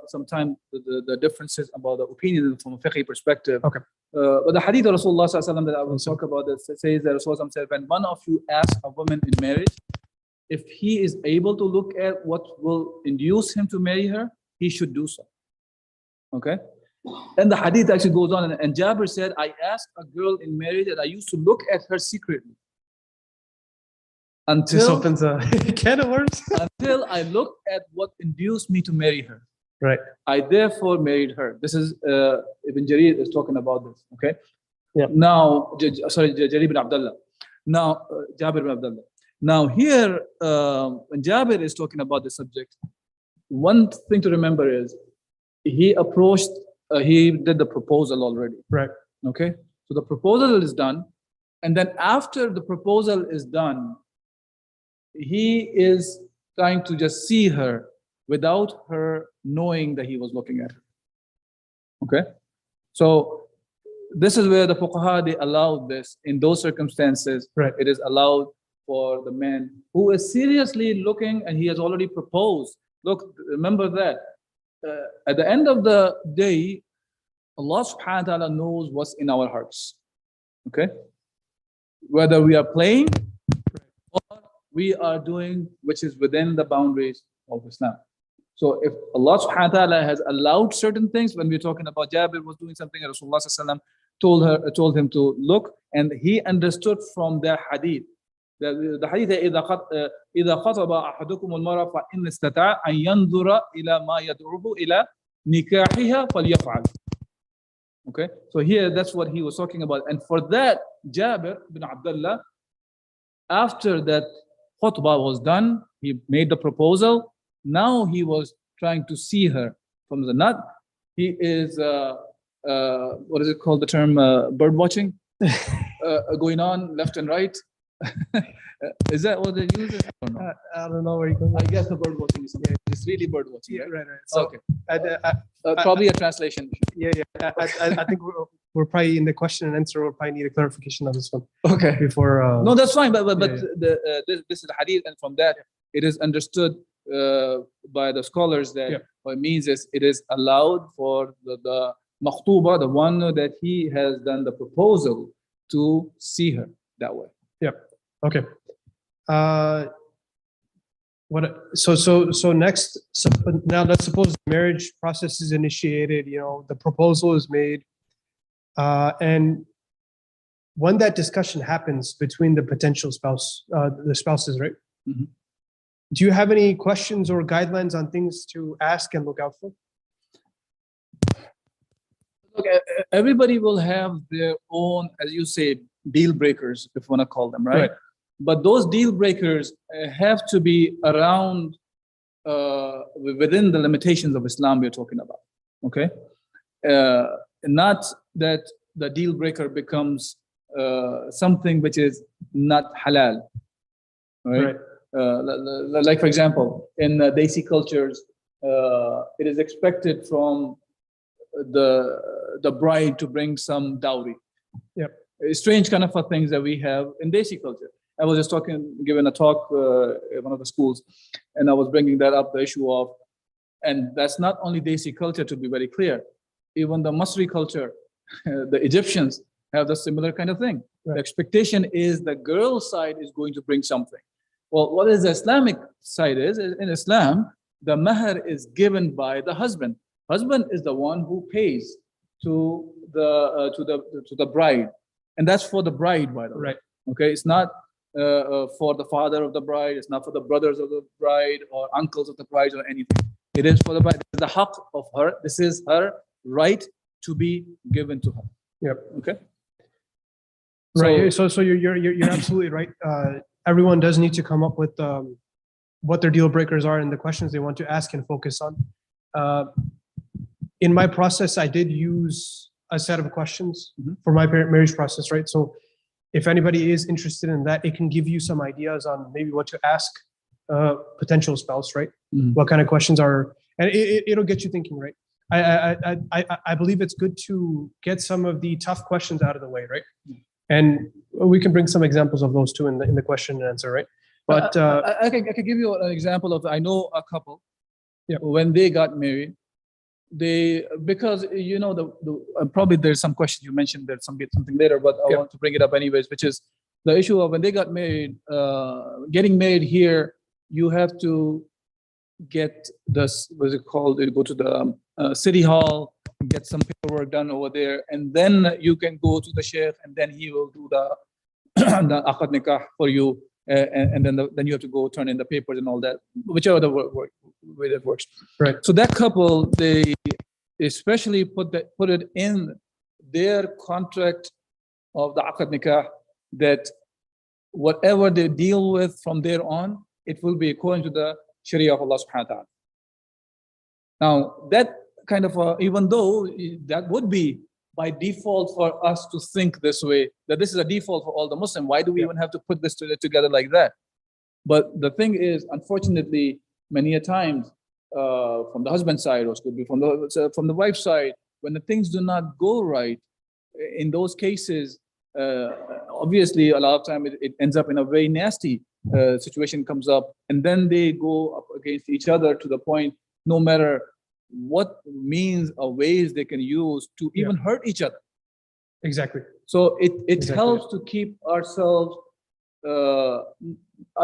sometimes the differences about the opinion from a fiqh perspective. Okay. But the hadith of Rasulullah sallallahu alaihi wasallam that I will talk about this says that Rasulullah said, when one of you asks a woman in marriage, if he is able to look at what will induce him to marry her, he should do so. Okay? And the hadith actually goes on, and Jabir said, I asked a girl in marriage that I used to look at her secretly. This opens a can of worms. Until I looked at what induced me to marry her. Right. I therefore married her. This is Ibn Jarir is talking about this. Okay. Yeah. Now, Jarir bin Abdullah. Now, Jabir bin Abdullah. Now here, when Jabir is talking about the subject, one thing to remember is he approached, he did the proposal already. Right. Okay. So the proposal is done, and then after the proposal is done, he is trying to just see her without her knowing that he was looking at her. Okay? So this is where the fuqaha, they allowed this. In those circumstances, right, it is allowed for the man who is seriously looking and he has already proposed. Look, remember that. At the end of the day, Allah subhanahu wa ta'ala knows what's in our hearts. Okay? Whether we are playing or we are doing which is within the boundaries of Islam. So if Allah subhanahu wa ta'ala has allowed certain things, when we're talking about Jabir was doing something, Rasulullah sallallahu alaihi wasallam told him to look, and he understood from their hadith. The hadith إذا خطب أحدكم المرأة فإن استطاع أن ينظر إلى ما يدعوه إلى نكاحها فليفعل. Okay, so here that's what he was talking about, and for that Jabir bin Abdullah, after that khutbah was done, he made the proposal. Now he was trying to see her from the nut. He is what is it called, the term bird watching, going on left and right. Is that what they use? I don't know where you're going. I guess the bird watching is something. It's really bird watching. Yeah, right. So, okay. Probably a translation. Yeah. I think we're probably in the question and answer. We'll probably need a clarification on this one. Okay. Before. No, that's fine. But yeah. This is the hadith, and from that it is understood by the scholars that what it means is it is allowed for the makhtuba, the one that he has done the proposal, to see her that way. Yep. Okay. So next, now let's suppose the marriage process is initiated, the proposal is made, and when that discussion happens between the potential spouse, the spouses, right? Mm-hmm. Do you have any questions or guidelines on things to ask and look out for? Look, everybody will have their own, as you say, deal breakers, if you want to call them, right? But those deal breakers have to be around within the limitations of Islam we're talking about. Okay, not that the deal breaker becomes something which is not halal, right? Like for example, in Desi cultures, it is expected from the bride to bring some dowry. Yep. Strange kind of things that we have in Desi culture. I was just giving a talk at one of the schools, and I was bringing that up, the issue of, and that's not only Desi culture, to be very clear, even the Masri culture, the Egyptians have the similar kind of thing. Right. The expectation is the girl side is going to bring something. Well, what is the Islamic side is, in Islam, the mahar is given by the husband. Husband is the one who pays to the bride, and that's for the bride, by the way. Right. Okay, it's not for the father of the bride. It's not for the brothers of the bride or uncles of the bride or anything. It is for the bride. This is the haqq of her. This is her right to be given to her. Yep. Okay. Right. So you're absolutely right. Everyone does need to come up with what their deal breakers are and the questions they want to ask and focus on. In my process, I did use a set of questions for my marriage process, right? So if anybody is interested in that, it can give you some ideas on maybe what to ask potential spouse, right? What kind of questions are, and it'll get you thinking, right? I believe it's good to get some of the tough questions out of the way, right? And we can bring some examples of those too in the question and answer, right? But I can give you an example of, I know a couple, when they got married, because probably there's some questions you mentioned, there's something later, but I want to bring it up anyways, which is the issue of when they got married, getting married here, you have to get this, what's it called? You go to the city hall, get some paperwork done over there, and then you can go to the sheikh, and then he will do the the aqad nikah for you, and then you have to go turn in the papers and all that, whichever the way that works. Right. So that couple, they especially put it in their contract of the aqad nikah that whatever they deal with from there on, it will be according to the Sharia of Allah subhanahu wa ta'ala. Now, that kind of, even though that would be by default for us to think this way, that this is a default for all the Muslims, why do we even have to put this together like that? But the thing is, unfortunately, many a times, from the husband side, or could be from the wife's side, when the things do not go right, in those cases, obviously, a lot of time it ends up in a very nasty situation comes up, and then they go up against each other to the point, no matter what means or ways they can use to even hurt each other. Exactly. So it helps to keep ourselves, I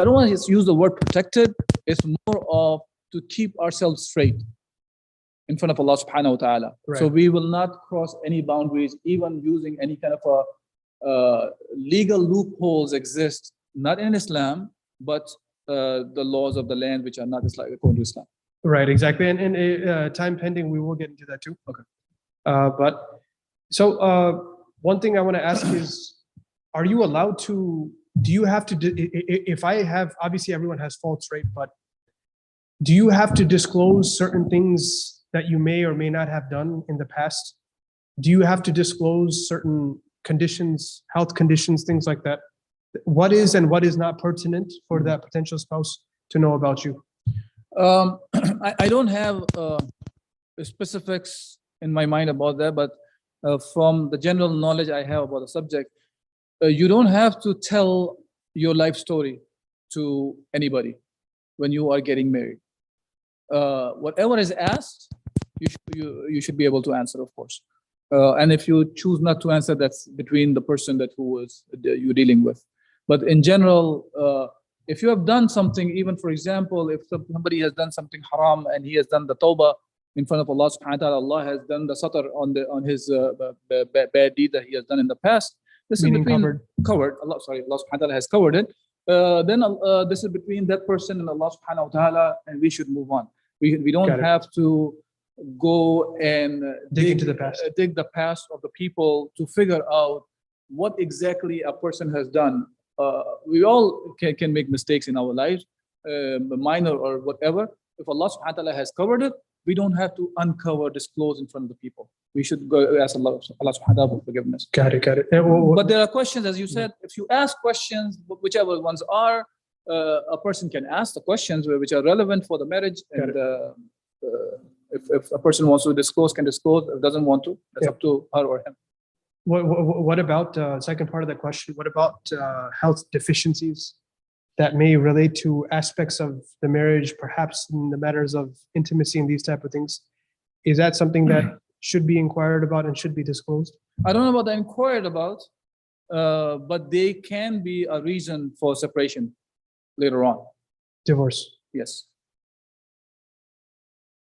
don't want to just use the word protected, it's more of to keep ourselves straight in front of Allah subhanahu wa ta'ala. Right. So we will not cross any boundaries, even using any kind of a legal loopholes exist, not in Islam, but the laws of the land which are not Islam, according to Islam. Right, exactly. And time pending, we will get into that too. Okay. But so one thing I want to ask is, are you allowed to, do you have to, if I have, obviously everyone has faults, right? But do you have to disclose certain things that you may or may not have done in the past? Do you have to disclose certain conditions, health conditions, things like that? What is and what is not pertinent for that potential spouse to know about you? I don't have specifics in my mind about that, but from the general knowledge I have about the subject, you don't have to tell your life story to anybody when you are getting married. Whatever is asked, you should be able to answer, of course. And if you choose not to answer, that's between the person you're dealing with. But in general, if you have done something, even for example, if somebody has done something haram and he has done the tawbah in front of Allah subhanahu wa ta'ala, Allah has done the satar on his bad deed that he has done in the past. This Meaning is covered. Allah subhanahu wa ta'ala has covered it. Then this is between that person and Allah subhanahu wa ta'ala, and we should move on. We don't have to go and dig the past of the people to figure out what exactly a person has done. We all can make mistakes in our lives, minor or whatever. If Allah subhanahu wa ta'ala has covered it, we don't have to disclose in front of the people. We should go ask Allah subhanahu wa ta'ala for forgiveness. Got it. But there are questions, as you said, if you ask questions, whichever ones are, a person can ask the questions which are relevant for the marriage. And if a person wants to disclose, can disclose. If doesn't want to, that's up to her or him. What about second part of the question? What about health deficiencies that may relate to aspects of the marriage, perhaps in the matters of intimacy and these type of things? Is that something that should be inquired about and should be disclosed? I don't know about the inquired about, but they can be a reason for separation later on. Divorce. Yes.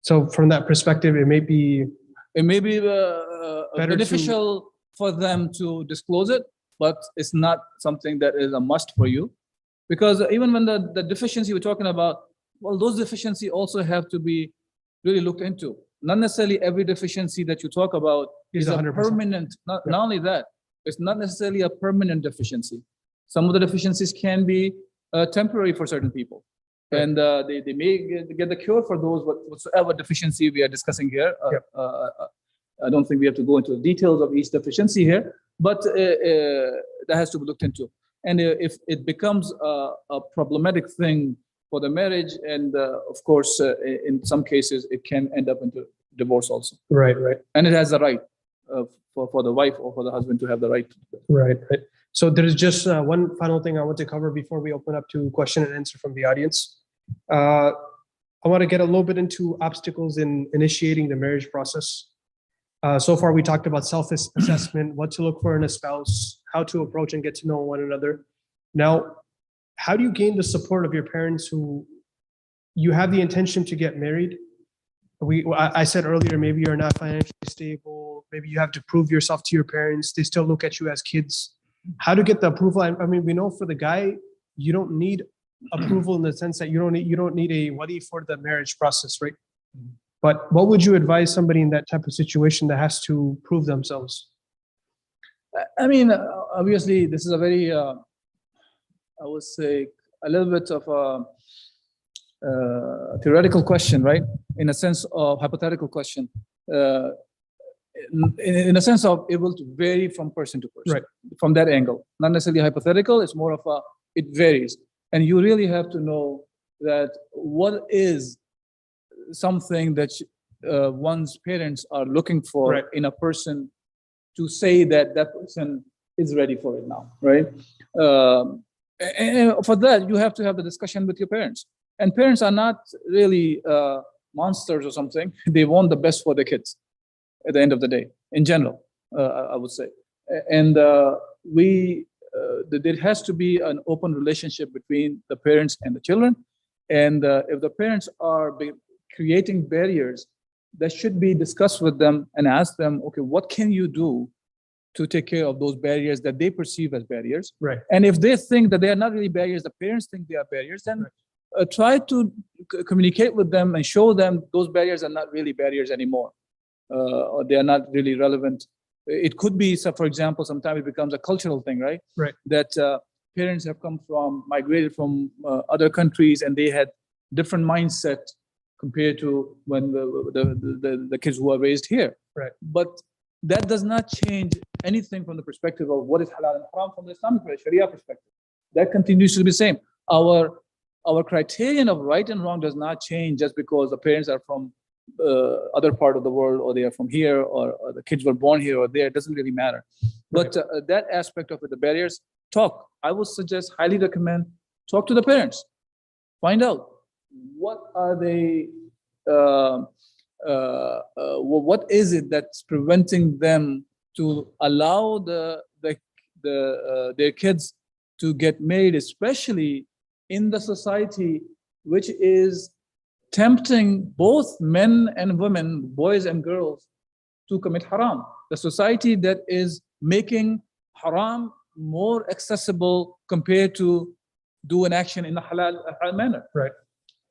So from that perspective, it may be beneficial for them to disclose it, but it's not something that is a must for you. Because even when the deficiency we're talking about, well, those deficiencies also have to be really looked into. Not necessarily every deficiency that you talk about is a permanent, not only that, It's not necessarily a permanent deficiency. Some of the deficiencies can be temporary for certain people. Right. And they may get the cure for those whatsoever deficiency we are discussing here. Yep. I don't think we have to go into the details of each deficiency here, but that has to be looked into. And if it becomes a problematic thing for the marriage, and of course, in some cases, it can end up into divorce also. Right, right. And it has the right for the wife or for the husband to have the right. Right, right. So there's just one final thing I want to cover before we open up to question and answer from the audience. I want to get a little bit into obstacles in initiating the marriage process. So far, we talked about self-assessment, what to look for in a spouse, how to approach and get to know one another. Now, how do you gain the support of your parents who you have the intention to get married? I said earlier, maybe you're not financially stable. Maybe you have to prove yourself to your parents. They still look at you as kids. How to get the approval? I mean, we know for the guy, you don't need approval in the sense that you don't need a wali for the marriage process, right? But what would you advise somebody in that type of situation that has to prove themselves? I mean, obviously, this is a very, I would say, a little bit of a theoretical question, right? In a sense of hypothetical question. In a sense of it will vary from person to person, right? From that angle, not necessarily hypothetical. It's more of it varies, and you really have to know that what is something that one's parents are looking for in a person to say that that person is ready for it now, right? And for that, you have to have the discussion with your parents. And parents are not really monsters or something. They want the best for their kids at the end of the day, in general, I would say. And there has to be an open relationship between the parents and the children. And if the parents are creating barriers, that should be discussed with them and ask them, okay, what can you do to take care of those barriers that they perceive as barriers? Right. And if they think that they are not really barriers, the parents think they are barriers, then try to communicate with them and show them those barriers are not really barriers anymore, or they are not really relevant. It could be, so for example, sometimes it becomes a cultural thing, right? Right. That parents have migrated from other countries, and they had different mindset compared to when the kids who are raised here. Right. But that does not change anything from the perspective of what is halal and haram from the Islamic Sharia perspective. That continues to be the same. Our criterion of right and wrong does not change just because the parents are from other part of the world, or they are from here, or the kids were born here or there. It doesn't really matter. But that aspect of it, the barriers, talk. I would suggest, highly recommend, talk to the parents. Find out what are they, what is it that's preventing them to allow their kids to get married, especially in the society which is tempting both men and women, boys and girls, to commit haram. The society that is making haram more accessible compared to do an action in a halal manner. Right.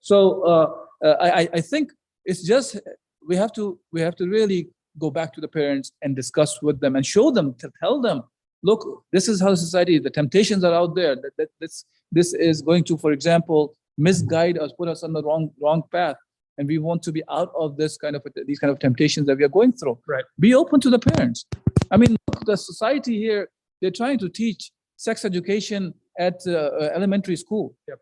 So I think it's just we have to really go back to the parents and discuss with them and show them, to tell them, look, this is how society, the temptations are out there. That this is going to, for example, misguide us, put us on the wrong path, and we want to be out of these kind of temptations that we are going through. Right. Be open to the parents. I mean, look, the society here, they're trying to teach sex education at elementary school. Yep.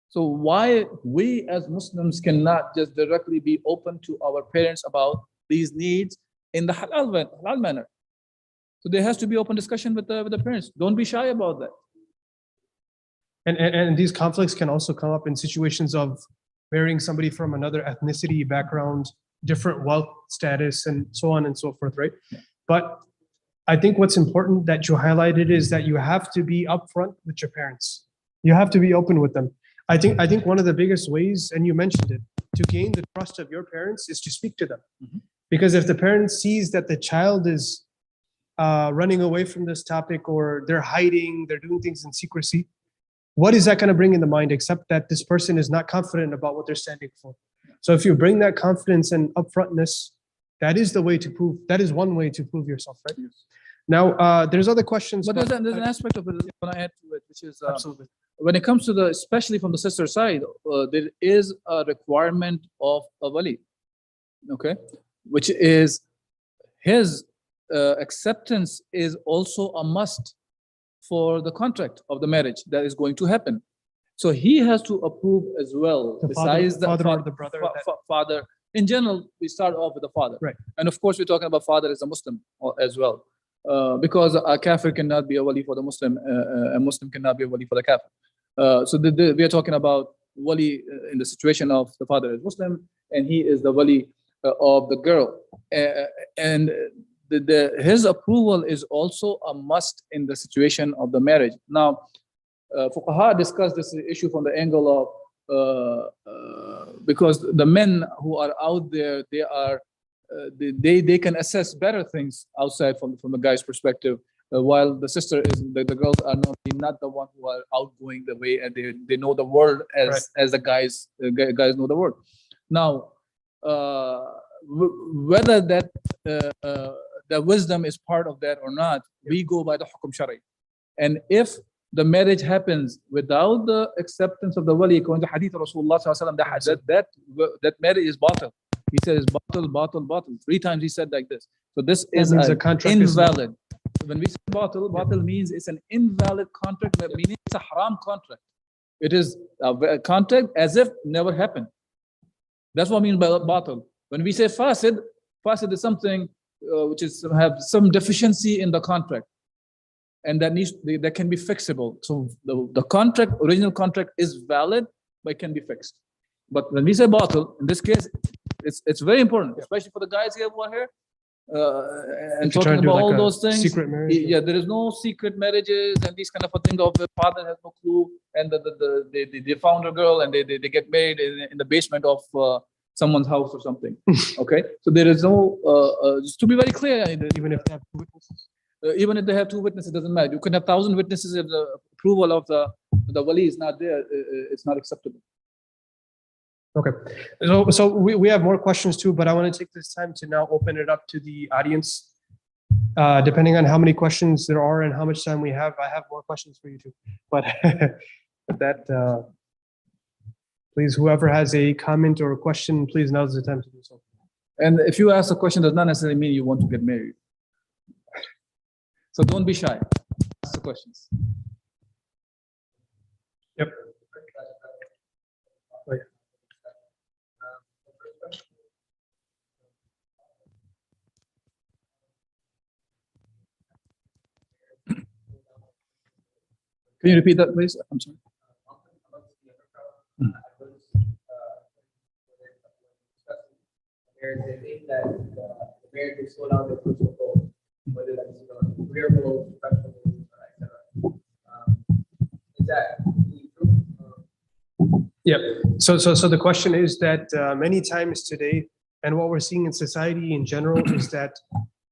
So why we as Muslims cannot just directly be open to our parents about these needs in the halal manner? So there has to be open discussion with the parents. Don't be shy about that. And these conflicts can also come up in situations of marrying somebody from another ethnicity, background, different wealth status, and so on and so forth, right? Yeah. But I think what's important that you highlighted is that you have to be upfront with your parents. You have to be open with them. I think one of the biggest ways, and you mentioned it, to gain the trust of your parents is to speak to them. Mm-hmm. Because if the parent sees that the child is running away from this topic, or they're hiding, they're doing things in secrecy, what is that going to bring in the mind except that this person is not confident about what they're standing for? So if you bring that confidence and upfrontness, that is one way to prove yourself, right? Yes. Now, there's other questions. But there's an aspect of it I want to add to it, which is Absolutely. when it comes to the, especially from the sister side, there is a requirement of a wali, okay, which is his acceptance is also a must for the contract of the marriage that is going to happen. So he has to approve as well. The Besides father or the brother. father. In general, we start off with the father. Right. And of course, we're talking about father as a Muslim as well. Because a kafir cannot be a wali for the Muslim, a Muslim cannot be a wali for the kafir. So we are talking about wali in the situation of the father is Muslim and he is the wali of the girl. And his approval is also a must in the situation of the marriage. Now, Fuqaha discussed this issue from the angle of because the men who are out there, they are they can assess better things outside from the guy's perspective, while the sister is the girls are normally not the one who are outgoing the way, and they know the world as the guys know the world. Now, whether that the wisdom is part of that or not, we go by the hukum shari. And if the marriage happens without the acceptance of the wali, according to hadith of Rasulullah sallallahu alaihi wasallam, that marriage is batil. He said it's batil, batil, batil. 3 times he said like this. So this is a contract invalid. When we say batil, batil means it's an invalid contract, meaning it's a haram contract. It is a contract as if never happened. That's what I mean by batil. When we say fasid, fasid is something which is have some deficiency in the contract, and that can be fixable. So the contract, original contract, is valid, but it can be fixed. But when we say batil, in this case, it's very important, especially for the guys here who are here and talking about all those things. Secret marriage. Yeah, there is no secret marriages and these kind of a thing of the father has no clue, and they found a girl and they get married in the basement of someone's house or something. Okay, so there is no just to be very clear, Even if they have 2 witnesses. Even if they have 2 witnesses, it doesn't matter. You can have 1,000 witnesses if the approval of the wali is not there. It's not acceptable. Okay, so we have more questions too, but I want to take this time to now open it up to the audience. Depending on how many questions there are and how much time we have, I have more questions for you too. But please, whoever has a comment or a question, please, now's the time to do so. And if you ask a question, does not necessarily mean you want to get married. So don't be shy. Ask the questions. Yep. Can you repeat that, please? I'm sorry. They think that the marriage will slow down their personal goals, whether that's career goals, professional goals, etc. Is that true? Yeah. So the question is that many times today, and what we're seeing in society in general, is that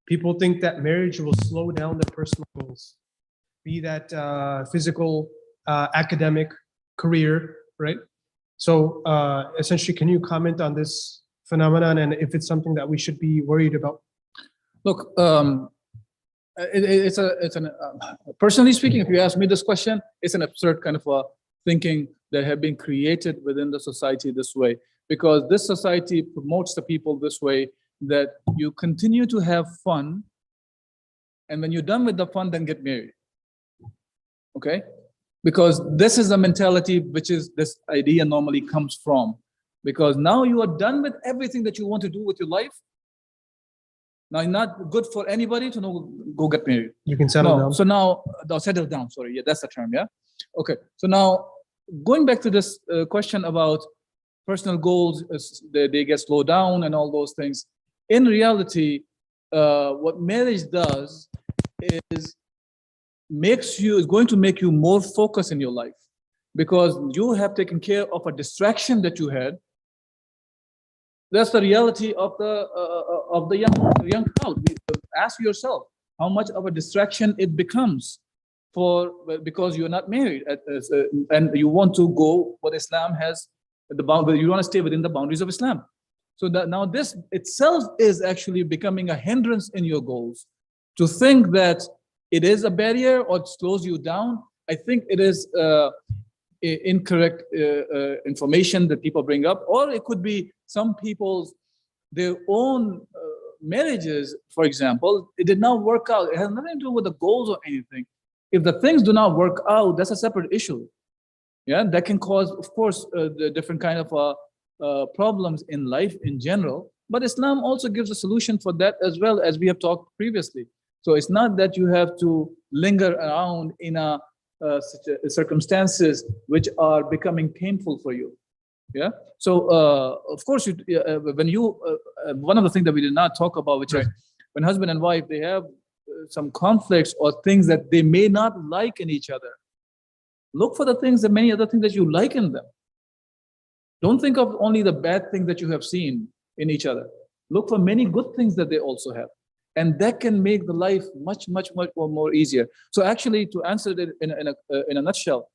people think that marriage will slow down their personal goals, be that physical, academic, career, right? So essentially, can you comment on this phenomenon and if it's something that we should be worried about? Look, personally speaking, if you ask me this question, it's an absurd kind of a thinking that have been created within the society this way, because this society promotes the people this way, that you continue to have fun, and when you're done with the fun, then get married. Okay? Because this is a mentality which is this idea normally comes from. Because now you are done with everything that you want to do with your life. Now it's not good for anybody to go get married. You can settle down. So now, settle down, sorry. Yeah, that's the term, yeah? Okay, so now going back to this question about personal goals, they get slowed down and all those things. In reality, what marriage does is going to make you more focused in your life, because you have taken care of a distraction that you had. That's the reality of the young crowd. Ask yourself how much of a distraction it becomes because you're not married and you want to go what Islam has the boundary. You want to stay within the boundaries of Islam. So that now this itself is actually becoming a hindrance in your goals. To think that it is a barrier or it slows you down, I think it is incorrect information that people bring up, or it could be some people's their own marriages, for example, it did not work out. It has nothing to do with the goals or anything. If the things do not work out, that's a separate issue. Yeah, that can cause, of course, the different kind of problems in life in general. But Islam also gives a solution for that as well, as we have talked previously. So it's not that you have to linger around in circumstances which are becoming painful for you. Yeah. So of course, when you one of the things that we did not talk about, which is when husband and wife they have some conflicts or things that they may not like in each other. Look for the things, the many other things that you like in them. Don't think of only the bad things that you have seen in each other. Look for many good things that they also have. And that can make the life much more easier. So actually, to answer it in a nutshell,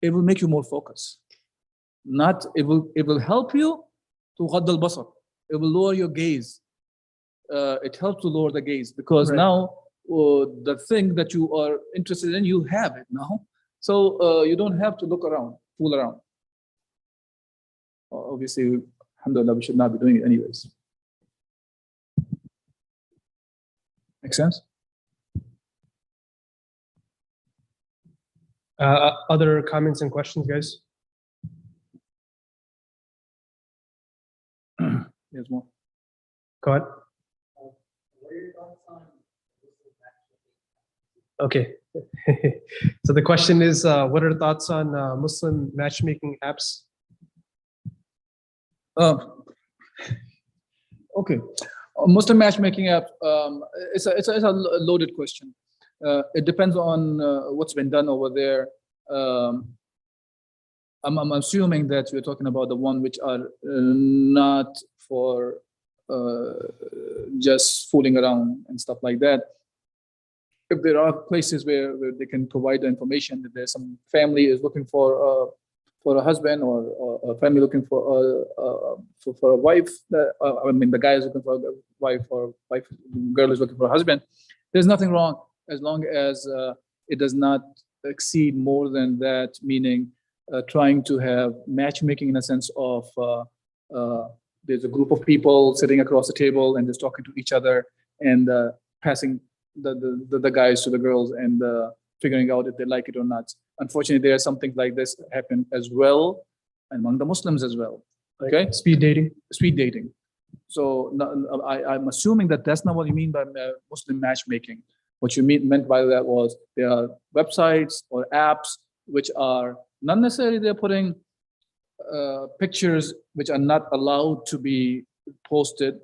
it will make you more focused. It will help you to ghadd al-basar. It will lower your gaze. It helps to lower the gaze because now the thing that you are interested in, you have it now. So you don't have to look around, fool around. Obviously, alhamdulillah, we should not be doing it anyways. Make sense? Other comments and questions, guys? There's more. Go ahead. Okay. So the question is, what are the thoughts on Muslim matchmaking apps? Okay. Muslim matchmaking app, it's a loaded question. It depends on what's been done over there. I'm assuming that you're talking about the one which are not for just fooling around and stuff like that. If there are places where they can provide the information that there's some family is looking for a husband or a family looking for a wife, I mean the guy is looking for a wife or girl is looking for a husband, there's nothing wrong as long as it does not exceed more than that, meaning trying to have matchmaking in a sense of there's a group of people sitting across the table and just talking to each other and passing the guys to the girls and figuring out if they like it or not. Unfortunately, there are some things like this happen as well among the Muslims as well. Okay, Speed dating. Speed dating. So I'm assuming that that's not what you mean by Muslim matchmaking. What you meant by that was there are websites or apps which are not necessarily they're putting pictures which are not allowed to be posted,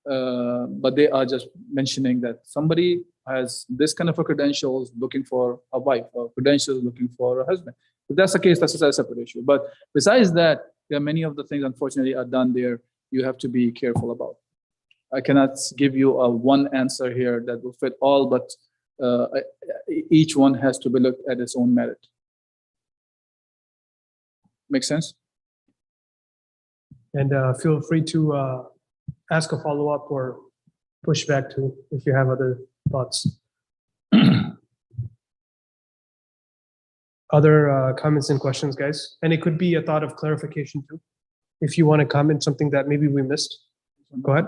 but they are just mentioning that somebody has this kind of a credentials looking for a wife or credentials looking for a husband. If that's the case, that's a separate issue. But besides that, there are many of the things unfortunately are done there. You have to be careful about. I cannot give you a one answer here that will fit all, but each one has to be looked at its own merit. Make sense? And feel free to ask a follow-up or push back to if you have other thoughts. Other comments and questions, guys? And it could be a thought of clarification too. If you want to comment something that maybe we missed, go ahead.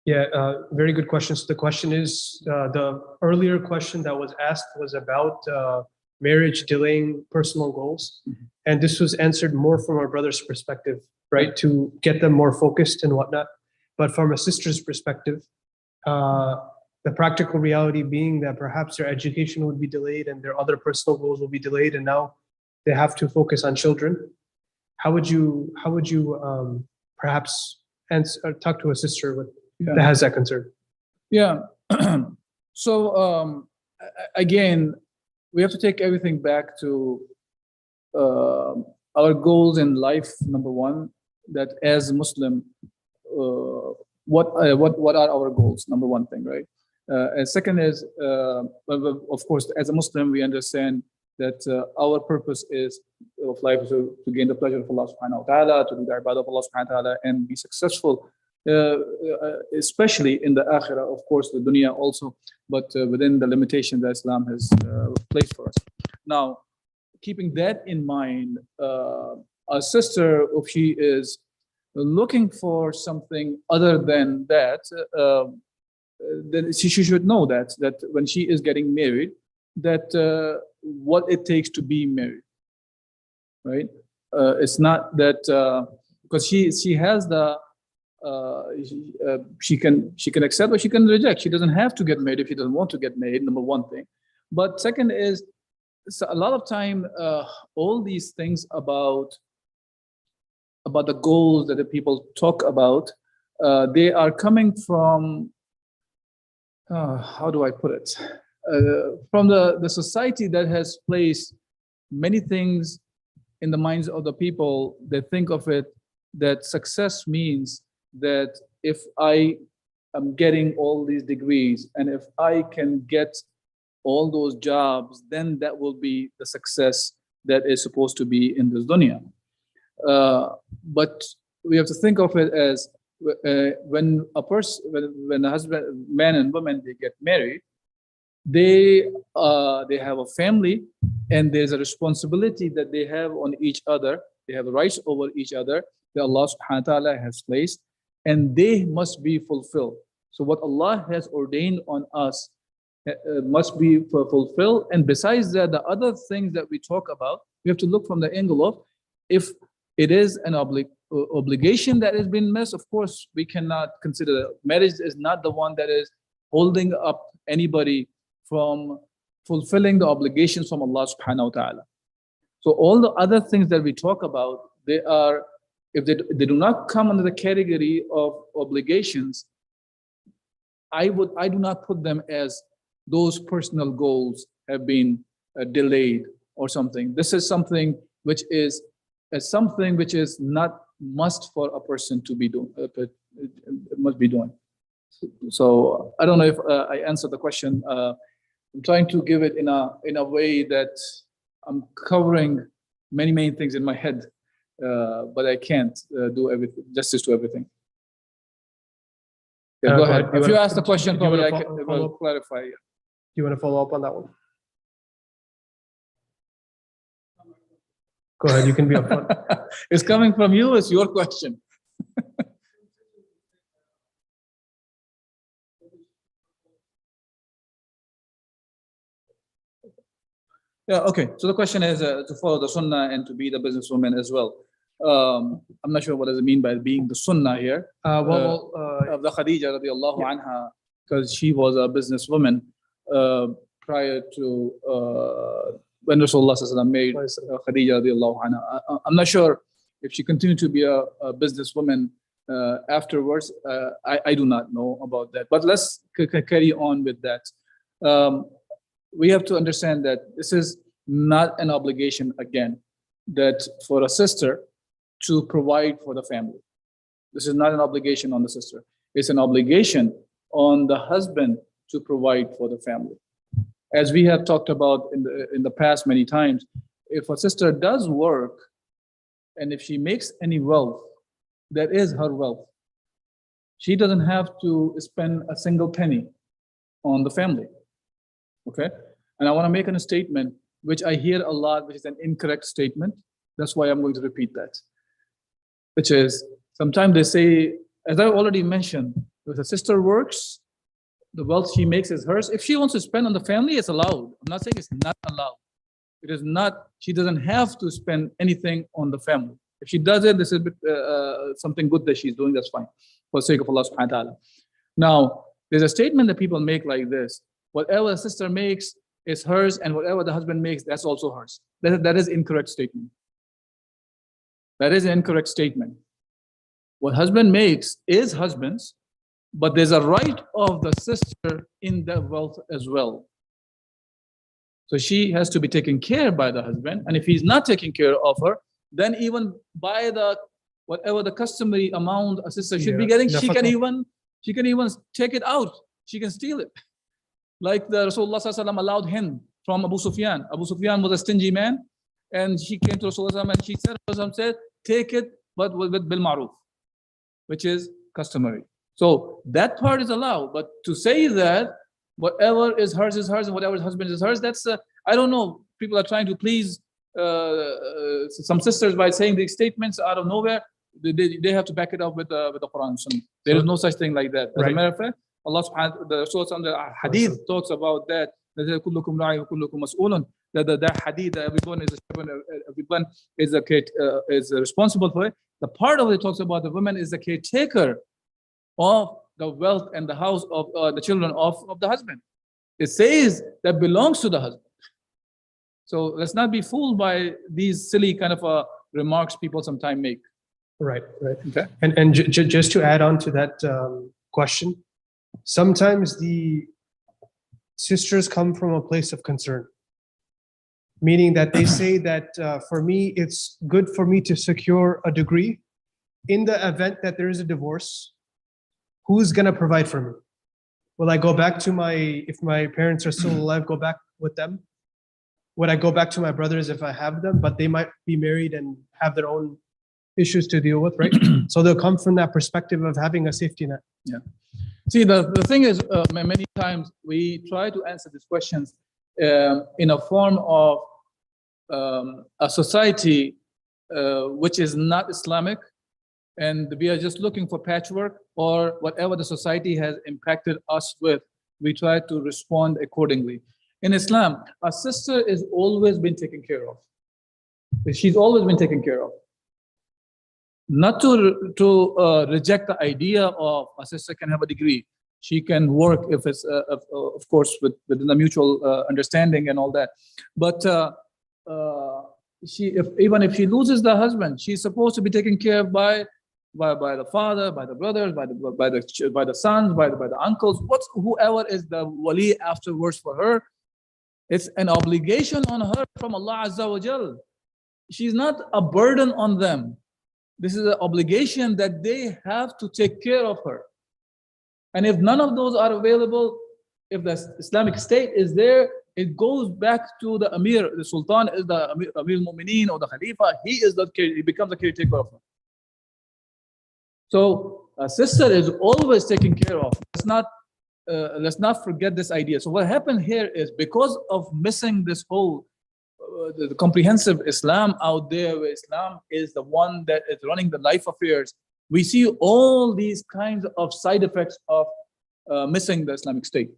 Yeah, very good question. So the question is, the earlier question that was asked was about marriage delaying personal goals. And this was answered more from our brother's perspective, right? To get them more focused and whatnot. But from a sister's perspective, the practical reality being that perhaps their education would be delayed and their other personal goals will be delayed, and now they have to focus on children. How would you perhaps answer, or talk to a sister with that has that concern? Yeah. So again, we have to take everything back to our goals in life. Number one, that as a Muslim, what are our goals? Number one thing, right? And second is, of course, as a Muslim, we understand that our purpose of life is to gain the pleasure of Allah subhanahu wa ta'ala, to do the ibadah of Allah subhanahu wa ta'ala, and be successful, especially in the akhirah, of course, the dunya also, but within the limitations that Islam has placed for us. Now, keeping that in mind, a sister, if she is looking for something other than that, then she should know that when she is getting married, that what it takes to be married, right? It's not that because she has the she can accept or she can reject. She doesn't have to get married if she doesn't want to get married. Number one thing, but second is, so a lot of time all these things about the goals that the people talk about, they are coming from how do I put it? From the society that has placed many things in the minds of the people. They think of it that success means that if I am getting all these degrees and if I can get all those jobs, then that will be the success that is supposed to be in this dunya. But we have to think of it as when a person, when a husband, man and woman, they get married, they have a family, and there's a responsibility that they have on each other. They have rights over each other that Allah subhanahu wa ta'ala has placed, and they must be fulfilled. So what Allah has ordained on us must be fulfilled. And besides that, the other things that we talk about, we have to look from the angle of, if it is an obligation that has been missed, of course, we cannot consider that. Marriage is not the one that is holding up anybody from fulfilling the obligations from Allah subhanahu wa ta'ala. So all the other things that we talk about, they are, if they do not come under the category of obligations, I do not put them as those personal goals have been delayed or something. This is something which is not must for a person to be doing. It must be doing. So I don't know if I answered the question. I'm trying to give it in a way that I'm covering many things in my head, but I can't do justice to everything. Yeah, go ahead. If you ask the question, probably I will clarify. Yeah. Do you want to follow up on that one? Go ahead, you can be upfront. It's coming from you, it's your question. Yeah, okay. So the question is to follow the sunnah and to be the businesswoman as well. I'm not sure what does it mean by being the sunnah here. Of the Khadija radiallahu anha, because she was a businesswoman prior to when Rasulullah married Khadija radiallahu anha. I'm not sure if she continued to be a businesswoman afterwards. I do not know about that. But let's carry on with that. We have to understand that this is not an obligation, again, that for a sister to provide for the family. This is not an obligation on the sister. It's an obligation on the husband to provide for the family. As we have talked about in the past many times, if a sister does work and if she makes any wealth, that is her wealth. She doesn't have to spend a single penny on the family. Okay? And I want to make a statement which I hear a lot, which is an incorrect statement. That's why I'm going to repeat that. Which is, sometimes they say, as I already mentioned, if a sister works, the wealth she makes is hers. If she wants to spend on the family, it's allowed. I'm not saying it's not allowed. It is not, she doesn't have to spend anything on the family. If she does it, this is something good that she's doing, that's fine, for the sake of Allah subhanahu wa ta'ala. Now, there's a statement that people make like this: whatever the sister makes is hers, and whatever the husband makes, that's also hers. That is incorrect statement. That is an incorrect statement. What husband makes is husband's, but there's a right of the sister in that wealth as well. So she has to be taken care by the husband. And if he's not taking care of her, then even by the whatever the customary amount a sister should be getting, she can even take it out. She can steal it. Like the Rasulullah ﷺ allowed him from Abu Sufyan. Abu Sufyan was a stingy man, and she came to Rasulullah and she said, Rasulullah said, take it, but with bil ma'ruf, which is customary. So that part is allowed. But to say that whatever is hers and whatever is husband is hers, that's I don't know. People are trying to please some sisters by saying these statements out of nowhere. They have to back it up with the Quran and Sunnah. There is no such thing like that. As a matter of fact, Allah subhanahu the Rasul hadith talks about that. That hadith, that everyone is responsible for it. The part of it talks about the woman is the caretaker of the wealth and the house of the children of the husband. It says that belongs to the husband. So let's not be fooled by these silly kind of remarks people sometimes make. Right. Okay. And just to add on to that question, sometimes the sisters come from a place of concern, meaning that they say that for me, it's good for me to secure a degree. In the event that there is a divorce, who's going to provide for me? Will I go back to if my parents are still alive, go back with them? Would I go back to my brothers if I have them, but they might be married and have their own issues to deal with, right? So they'll come from that perspective of having a safety net. Yeah. See, the thing is, many times we try to answer these questions in a form of a society which is not Islamic, and we are just looking for patchwork or whatever the society has impacted us with, we try to respond accordingly. In Islam, a sister is always been taken care of. She's always been taken care of. Not to reject the idea of a sister can have a degree. She can work if it's, of course, within the mutual understanding and all that. But even if she loses the husband, she's supposed to be taken care of by the father, by the brothers, by the sons, by the uncles, whoever is the wali afterwards for her. It's an obligation on her from Allah Azza wa Jal. She's not a burden on them. This is an obligation that they have to take care of her. And if none of those are available, if the Islamic State is there, it goes back to the Amir. The Sultan is the Amir al-Mu'mineen or the Khalifa. He becomes the caretaker of her. So a sister is always taken care of. Let's not forget this idea. So what happened here is because of missing this whole the comprehensive Islam out there, where Islam is the one that is running the life affairs, we see all these kinds of side effects of missing the Islamic State.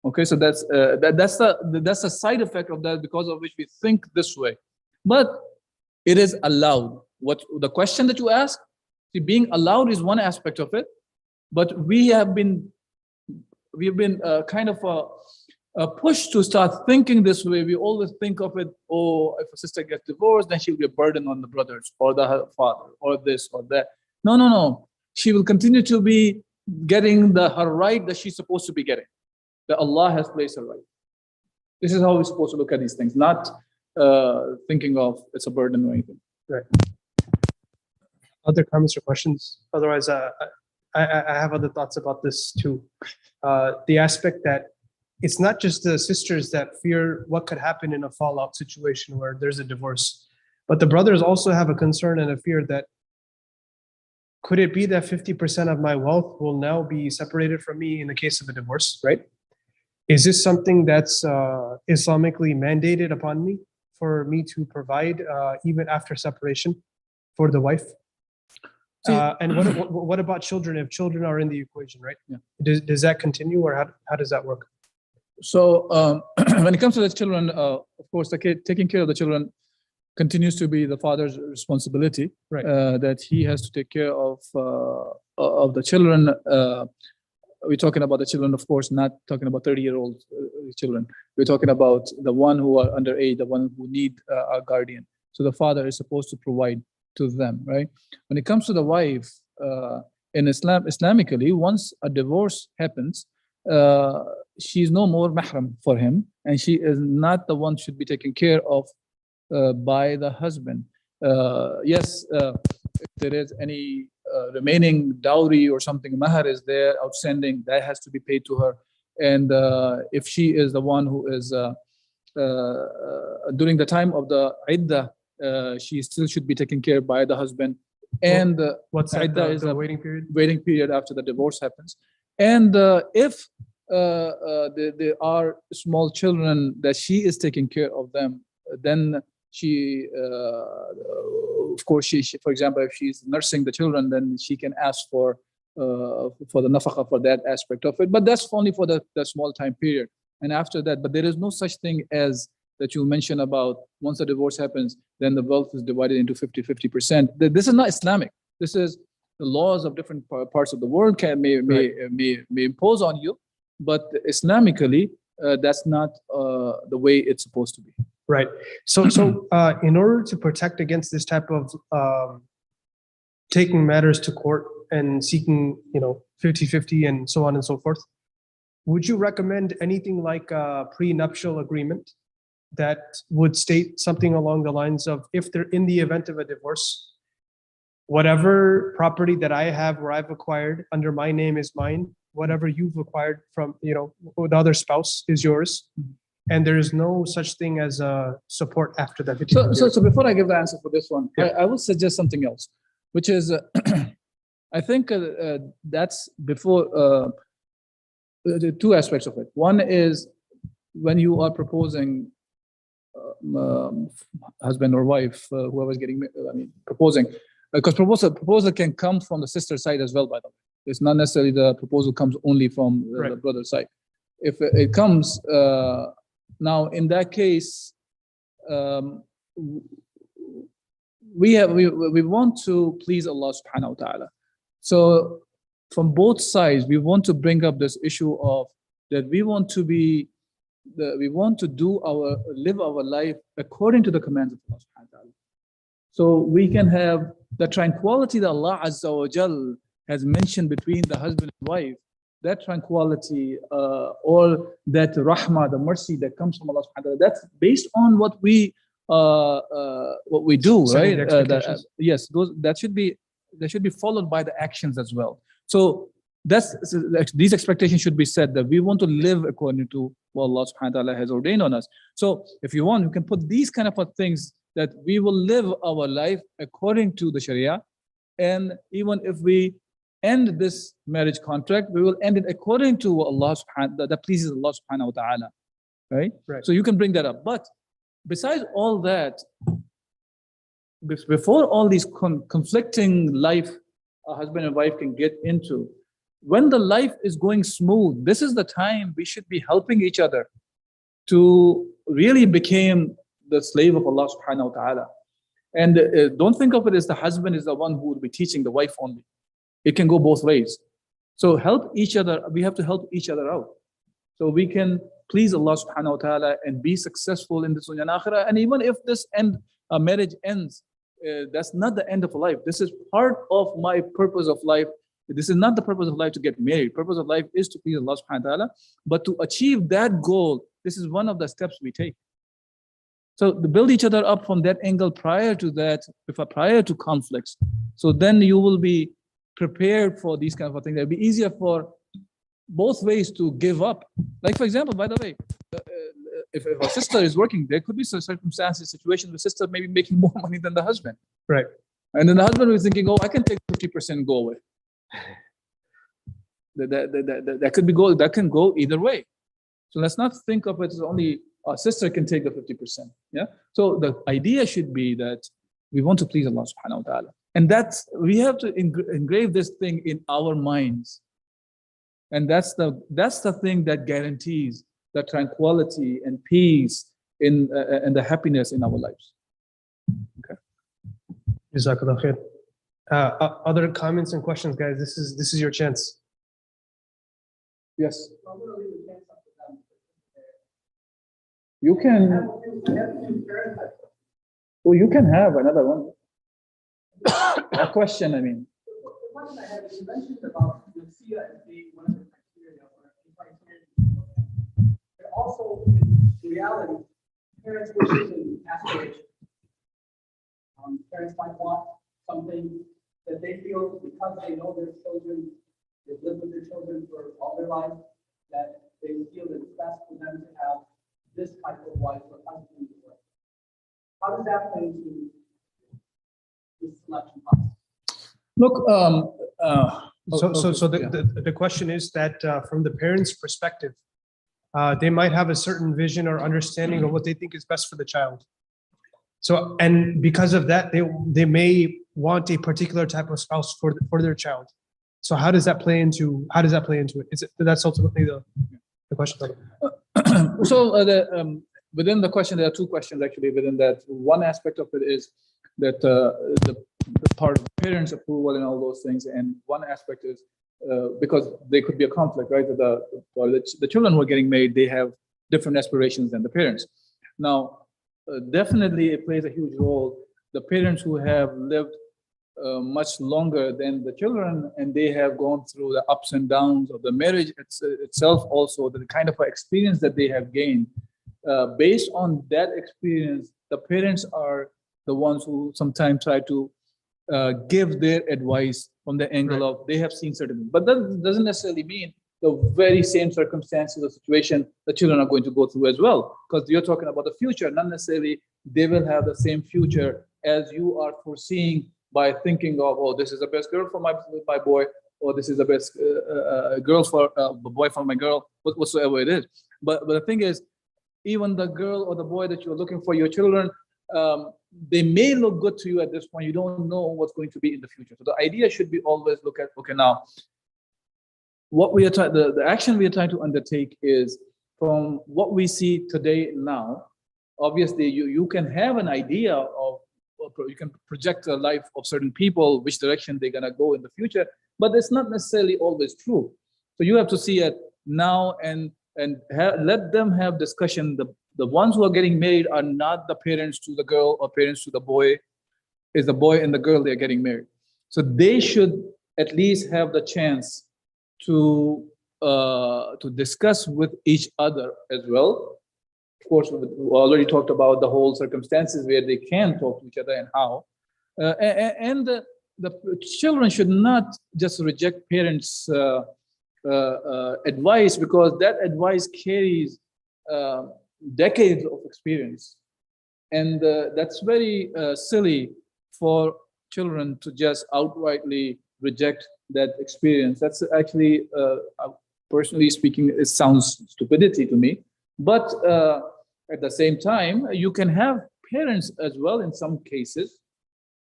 Okay, so that's a side effect of that, because of which we think this way. But it is allowed. What the question that you ask, see, being allowed is one aspect of it, but we have been kind of pushed to start thinking this way. We always think of it, oh, if a sister gets divorced, then she'll be a burden on the brothers or the father or this or that. No. She will continue to be getting her right that she's supposed to be getting, that Allah has placed her right. This is how we're supposed to look at these things, not thinking of it's a burden or anything. Right. Other comments or questions? Otherwise, I have other thoughts about this too. The aspect that it's not just the sisters that fear what could happen in a fallout situation where there's a divorce, but the brothers also have a concern and a fear that could it be that 50% of my wealth will now be separated from me in the case of a divorce, right? Is this something that's Islamically mandated upon me for me to provide even after separation for the wife? And what about children? If children are in the equation, right? Yeah. Does that continue, or how does that work? So when it comes to the children, of course, taking care of the children continues to be the father's responsibility. Right. That he has to take care of the children. We're talking about the children, of course, not talking about 30-year-old children. We're talking about the one who are underage, the one who need a guardian. So the father is supposed to provide to them, right? When it comes to the wife, in Islamically, once a divorce happens, she's no more mahram for him, and she is not the one should be taken care of by the husband. Yes, if there is any remaining dowry or something, mahar is there outstanding, that has to be paid to her. And if she is the one who is during the time of the iddah, she still should be taken care by the husband. And What's that? iddah is The a waiting period? waiting period after the divorce happens. And if there are small children that she is taking care of them, then she, of course, for example, if she's nursing the children, then she can ask for the nafaqah for that aspect of it. But that's only for the small time period. And after that, but there is no such thing as that you mentioned about once the divorce happens, then the wealth is divided into 50%. This is not Islamic. This is the laws of different parts of the world may impose on you, but Islamically, that's not the way it's supposed to be. Right. So in order to protect against this type of taking matters to court and seeking, 50-50 and so on and so forth, would you recommend anything like a prenuptial agreement that would state something along the lines of, if they're in the event of a divorce, whatever property that I have or I've acquired under my name is mine, whatever you've acquired from, the other spouse is yours, and there is no such thing as a support after that. So before I give the answer for this one, yeah. I will suggest something else, which is, I think that's before, the two aspects of it. One is when you are proposing husband or wife, whoever's proposing, because proposal can come from the sister side as well, by the way. It's not necessarily the proposal comes only from the brother side. If it comes, now in that case, we want to please Allah subhanahu wa ta'ala. So from both sides, we want to bring up this issue of that we want to live our life according to the commands of Allah subhanahu wa ta'ala. So we can have the tranquility that Allah Azza wa Jal has mentioned between the husband and wife, that tranquility or that rahmah, the mercy that comes from Allah subhanahu wa ta'ala, that's based on what we do, right? Yes, that should be followed by the actions as well. So these expectations should be set, that we want to live according to what Allah subhanahu wa ta'ala has ordained on us. So if you want, you can put these kind of things that we will live our life according to the Sharia. And even if we end this marriage contract, we will end it according to Allah that pleases Allah subhanahu wa ta'ala. Right? So you can bring that up. But besides all that, before all these conflicting life a husband and wife can get into, when the life is going smooth, this is the time we should be helping each other to really become the slave of Allah subhanahu wa ta'ala. And don't think of it as the husband is the one who will be teaching the wife only. It can go both ways. So help each other. We have to help each other out, so we can please Allah subhanahu wa ta'ala and be successful in this dunya and akhirah. And even if this marriage ends, that's not the end of life. This is part of my purpose of life. This is not the purpose of life to get married. Purpose of life is to please Allah subhanahu wa ta'ala. But to achieve that goal, this is one of the steps we take. So to build each other up from that angle prior to conflicts. So then you will be prepared for these kind of things. It'll be easier for both ways to give up. Like, for example, by the way, if a sister is working, there could be some circumstances, situations where the sister may be making more money than the husband. Right. And then the husband is thinking, oh, I can take 50% and go away. That can go either way. So let's not think of it as only a sister can take the 50%. Yeah. So the idea should be that we want to please Allah subhanahu wa ta'ala. And we have to engrave this thing in our minds. And that's the thing that guarantees the tranquility and peace and the happiness in our lives. Okay. Jazakallah khair. Other comments and questions, guys? This is your chance. Yes. You can. Oh, you can have another one. A question, I mean. The question I have is, you mentioned about the Sia as being one of the criteria for also, in reality, parents' wishes and aspirations. Parents might want something that they feel because they know their children, they've lived with their children for all their life, that they feel that it's best for them to have this type of wife or husband. How does that play into this selection process? Look, So yeah. the question is that from the parents' perspective, they might have a certain vision or understanding of what they think is best for the child. So, and because of that, they may want a particular type of spouse for their child. So how does that play into it? That's ultimately the question. So within the question, there are two questions actually within that. One aspect of it is that the part of parents' approval and all those things, and one aspect is because there could be a conflict, right? The children who are getting married, they have different aspirations than the parents. Now, definitely it plays a huge role. The parents who have lived much longer than the children, and they have gone through the ups and downs of the marriage itself, also the kind of experience that they have gained. Based on that experience, the parents are the ones who sometimes try to give their advice from the angle of they have seen certain, but that doesn't necessarily mean the very same circumstances or situation the children are going to go through as well, because you're talking about the future, not necessarily they will have the same future as you are foreseeing by thinking of, oh, this is the best girl for my boy, or this is the best girl for boy for my girl, whatsoever it is. But the thing is, even the girl or the boy that you're looking for, your children, they may look good to you at this point. You don't know what's going to be in the future. So the idea should be always look at, okay, now, what we are trying, the action we are trying to undertake is from what we see today now. Obviously, you can have an idea of, you can project a life of certain people, which direction they're gonna go in the future, but it's not necessarily always true. So you have to see it now and let them have discussion. The ones who are getting married are not the parents to the girl or parents to the boy. Is the boy and the girl they're getting married. So they should at least have the chance to discuss with each other as well. Of course, we already talked about the whole circumstances where they can talk to each other and how. And the children should not just reject parents' advice, because that advice carries decades of experience. And that's very silly for children to just outrightly reject that experience. That's actually, personally speaking, it sounds stupidity to me. But at the same time, you can have parents as well in some cases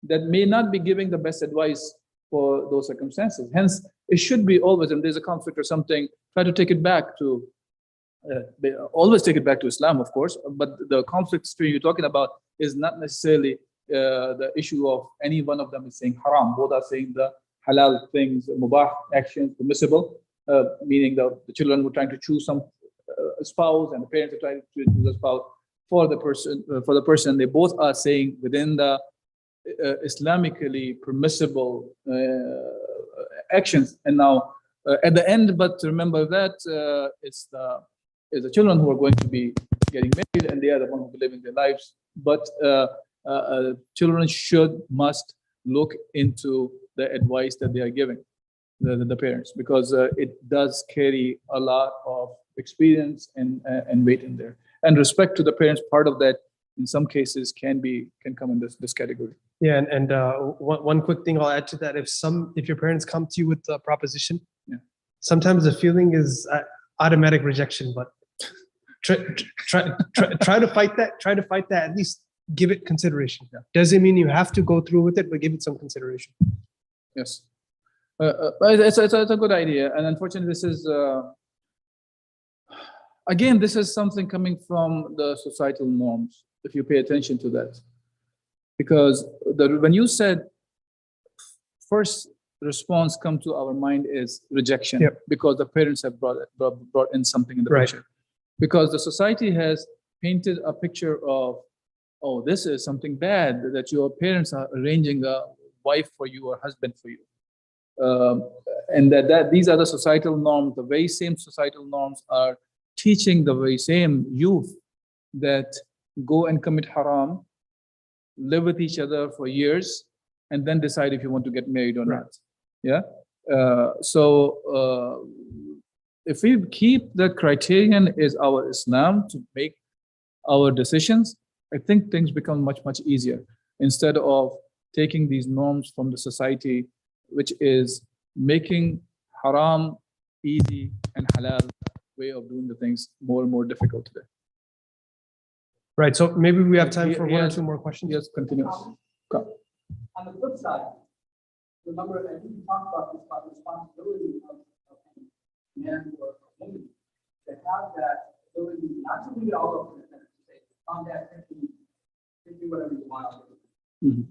that may not be giving the best advice for those circumstances. Hence, it should be always, and there's a conflict or something, try to take it back to, always take it back to Islam, of course, but the conflict you're talking about is not necessarily the issue of any one of them is saying haram. Both are saying the halal things, mubah actions, permissible, meaning the children were trying to choose some spouse and the parents are trying to choose a spouse for the person. They both are saying within the Islamically permissible actions. And now at the end, but remember that it's the children who are going to be getting married, and they are the ones who are living their lives. But children must look into the advice that they are giving the parents, because it does carry a lot of experience and weight in there. And respect to the parents, part of that in some cases can come in this category. Yeah, and one quick thing I'll add to that: if your parents come to you with a proposition, sometimes the feeling is automatic rejection, but try to fight that. Try to fight that. At least give it consideration. Doesn't mean you have to go through with it, but give it some consideration. Yes, it's a good idea, and unfortunately, this is again, this is something coming from the societal norms. If you pay attention to that, because when you said first response come to our mind is rejection, because the parents have brought in something in the picture, because the society has painted a picture of, oh, this is something bad that your parents are arranging a wife for you or husband for you, and that these are the societal norms. The very same societal norms are teaching the very same youth that go and commit haram, live with each other for years, and then decide if you want to get married or not. Yeah. If we keep the criterion is our Islam to make our decisions, I think things become much, much easier instead of taking these norms from the society, which is making haram easy and halal way of doing the things more and more difficult today. Right. So maybe we have time for one or Yes. two more questions. Yes, continue. Go. On the flip side, remember, I think you talked about this, about the responsibility of a man or a woman to have that ability not to leave it all open and say, on that 50, whatever you want. Mhm.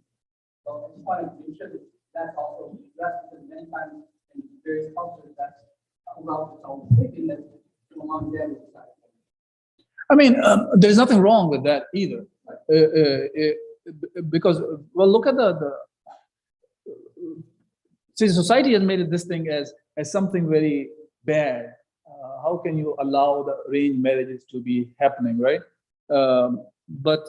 So I just wanted to make sure that that's also addressed, because many times in various cultures, that's about its own thinking that the mom and dad would decide. I mean, there's nothing wrong with that either, because well, look at see, society has made it this thing as something very bad. How can you allow the arranged marriages to be happening, right? But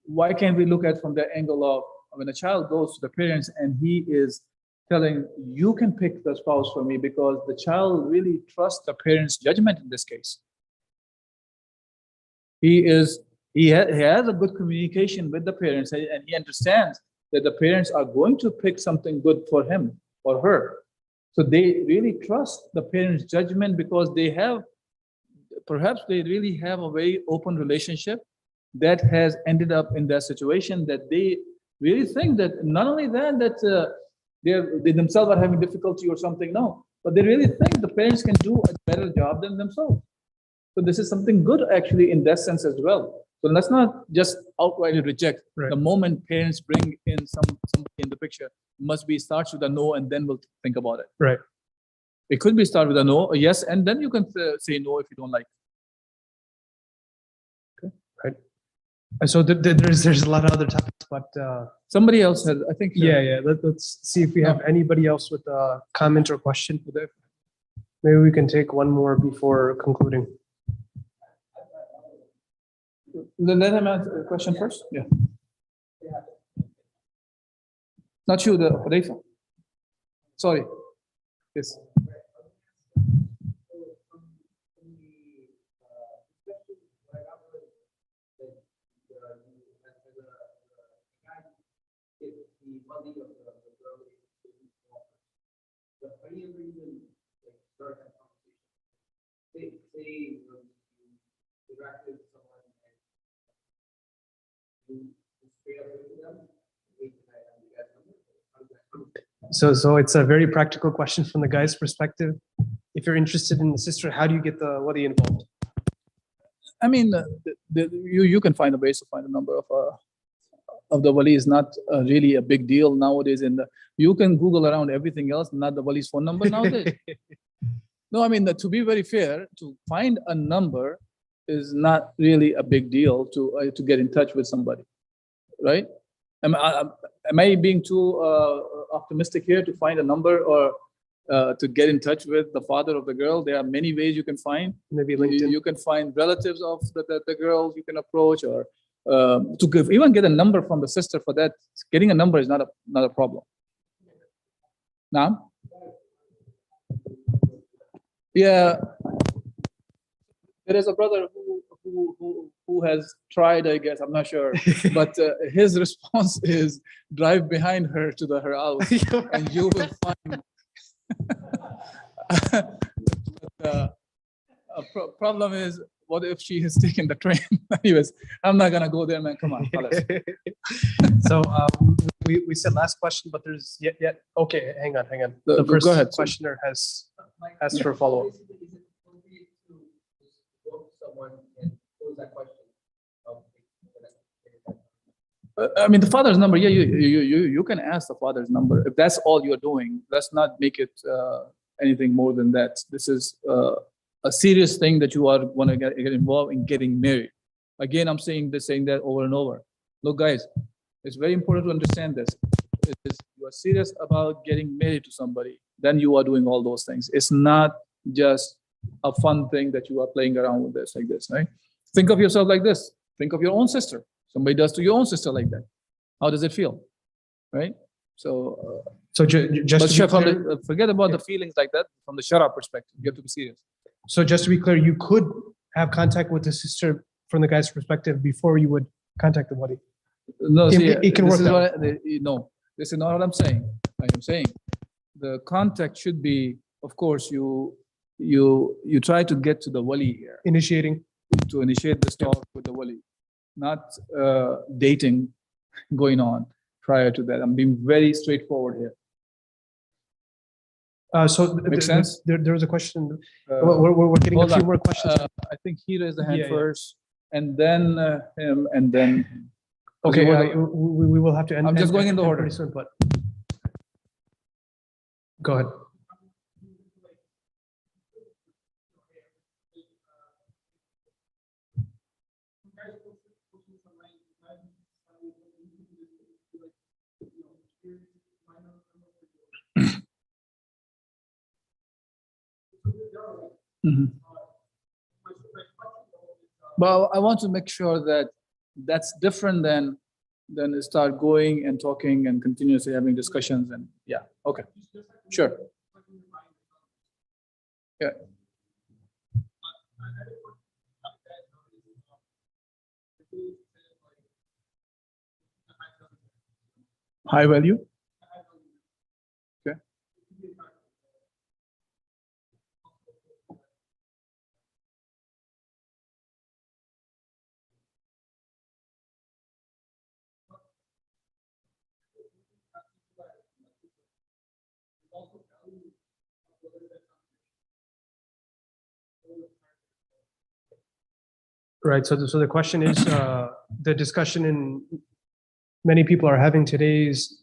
why can't we look at from the angle of when a child goes to the parents and he is telling, you can pick the spouse for me, because the child really trusts the parents' judgment in this case. He has a good communication with the parents, and he understands that the parents are going to pick something good for him or her. So they really trust the parents' judgment, because perhaps they really have a very open relationship that has ended up in that situation, that they really think that not only that they themselves are having difficulty or something, no, but they really think the parents can do a better job than themselves. So this is something good actually in that sense as well. So let's not just outright reject. Right. The moment parents bring in somebody in the picture, starts with a no, and then we'll think about it. Right. It could be start with a no, a yes, and then you can say no if you don't like. And so there's a lot of other topics, but Somebody else has, I think. yeah. Let's see if we have anybody else with a comment or question. Maybe we can take one more before concluding. Let him answer the question first. Yeah. Not you, the Hudayfa. Sorry. Yes. So it's a very practical question from the guy's perspective. If you're interested in the sister, how do you get the wali involved? I mean, you can find a ways to find a number of the wali is not really a big deal nowadays. You can Google around everything else, not the wali's phone number nowadays. No, I mean, to be very fair, to find a number is not really a big deal to get in touch with somebody, right? Am I being too optimistic here to find a number or to get in touch with the father of the girl? There are many ways you can find. Maybe LinkedIn. You can find relatives of the girl you can approach, or even get a number from the sister. For that, getting a number is not a problem. Now, yeah, there is a brother who has tried, I guess, I'm not sure, but his response is drive behind her to her house, and you will find. Problem is, what if she has taken the train? Anyways, I'm not gonna go there, man. Come on. So we said last question, but there's yet. Okay, hang on. The Go first ahead. questioner has asked for a follow-up. I mean, the father's number. Yeah, you can ask the father's number if that's all you're doing. Let's not make it anything more than that. This is a serious thing that you want to get involved in getting married. Again, I'm saying that over and over. Look, guys, it's very important to understand this. You are serious about getting married to somebody, then you are doing all those things. It's not just a fun thing that you are playing around with this like this, right? Think of yourself like this. Think of your own sister. Somebody does to your own sister like that. How does it feel, right? So, So just to be clear, forget about the feelings like that from the Shara perspective. You have to be serious. so just to be clear, you could have contact with the sister from the guy's perspective before you would contact the buddy. No, see, It can this work is that what no, this is not what I'm saying. I am saying the contact should be, of course, you try to get to the wali here Initiating. to initiate this talk with the wali, not dating going on prior to that. I'm being very straightforward here. So Makes sense? there was a question. Uh, We're getting a hold few on. more questions. I think he raised the hand Yeah, yeah. first, and then him, and then him. Okay, you were we will have to end. I'm just going in the end order. pretty soon, but go ahead. Mhm. Well, I want to make sure that that's different than start going and talking and continuously having discussions and yeah, okay, sure. Yeah. High value. Okay. Right. So the question is, the discussion in many people are having today is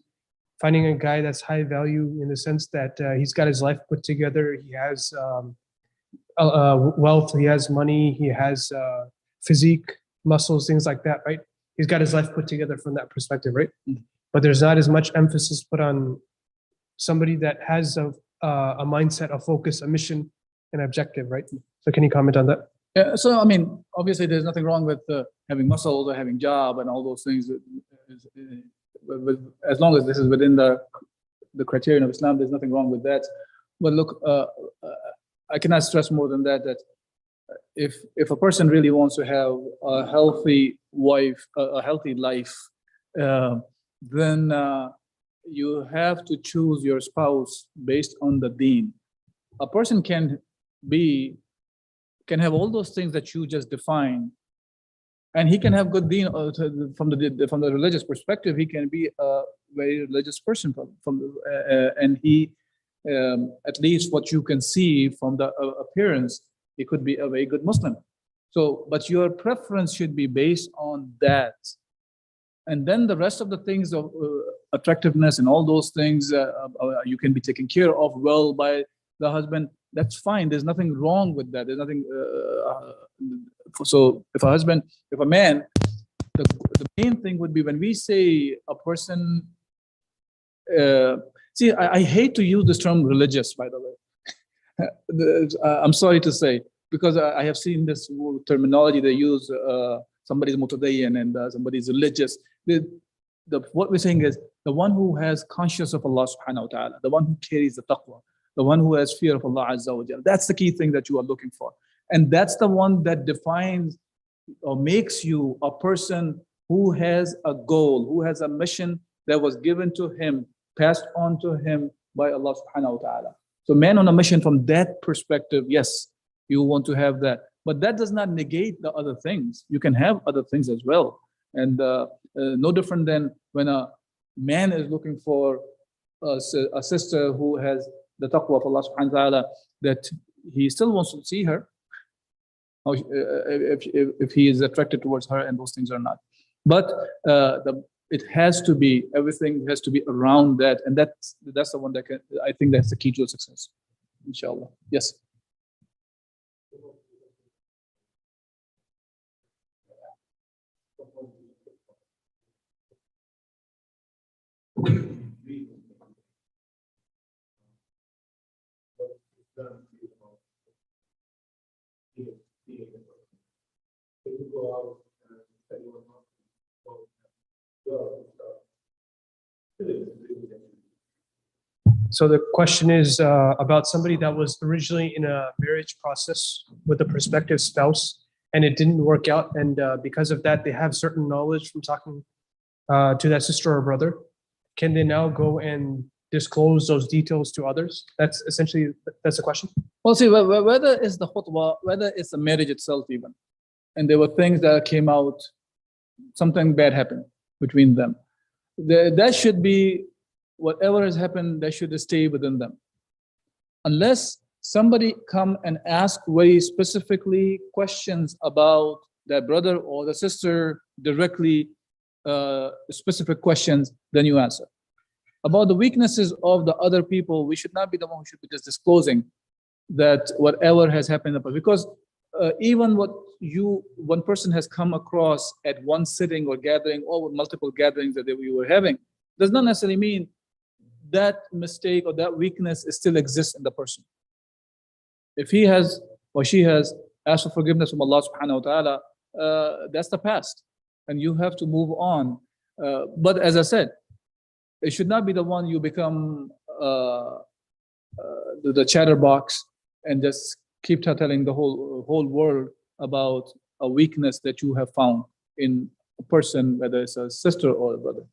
finding a guy that's high value in the sense that he's got his life put together. He has wealth. He has money. He has physique, muscles, things like that. Right. He's got his life put together from that perspective. Right. Mhm. But there's not as much emphasis put on somebody that has a mindset, a focus, a mission, an objective. Right. So can you comment on that? Yeah, so I mean, obviously, there's nothing wrong with having muscles or having job and all those things. As long as this is within the criterion of Islam, there's nothing wrong with that. But look, I cannot stress more than that. That if a person really wants to have a healthy wife, a healthy life, then you have to choose your spouse based on the deen. A person can have all those things that you just defined, and he can have good deen from the religious perspective. He can be a very religious person and he at least what you can see from the appearance, he could be a very good Muslim. So, but your preference should be based on that, and then the rest of the things of attractiveness and all those things you can be taken care of well by the husband. That's fine. There's nothing wrong with that. There's nothing. So if a man, the main thing would be when we say a person. See, I hate to use this term religious, by the way. I'm sorry to say, because I have seen this terminology they use. Somebody's mutadayyan and somebody's religious. What we're saying is the one who has conscious of Allah subhanahu wa ta'ala, the one who carries the taqwa, the one who has fear of Allah Azza wa Jalla. That's the key thing that you are looking for. And that's the one that defines or makes you a person who has a goal, who has a mission that was given to him, passed on to him by Allah subhanahu wa ta'ala. So man on a mission from that perspective, yes, you want to have that. But that does not negate the other things. You can have other things as well. And no different than when a man is looking for a sister who has the taqwa of Allah subhanahu wa ta'ala, that he still wants to see her, if he is attracted towards her and those things are not. But it has to be, everything has to be around that. And that's the one that I think that's the key to success, inshallah. Yes. So the question is about somebody that was originally in a marriage process with a prospective spouse and it didn't work out. And because of that, they have certain knowledge from talking to that sister or brother. Can they now go and disclose those details to others? That's essentially, that's the question. Well, see, whether it's the khutbah, whether it's the marriage itself even, and there were things that came out, something bad happened between them. That should be, whatever has happened, that should stay within them. Unless somebody come and ask very specifically questions about their brother or the sister directly, specific questions, then you answer. About the weaknesses of the other people, we should not be the one who should be just disclosing that whatever has happened, because even what one person has come across at one sitting or gathering or multiple gatherings that we were having, does not necessarily mean that mistake or that weakness still exists in the person. If he has or she has asked for forgiveness from Allah subhanahu wa ta'ala, that's the past and you have to move on. But as I said, it should not be the one you become the chatterbox and just keep telling the whole world about a weakness that you have found in a person, whether it's a sister or a brother.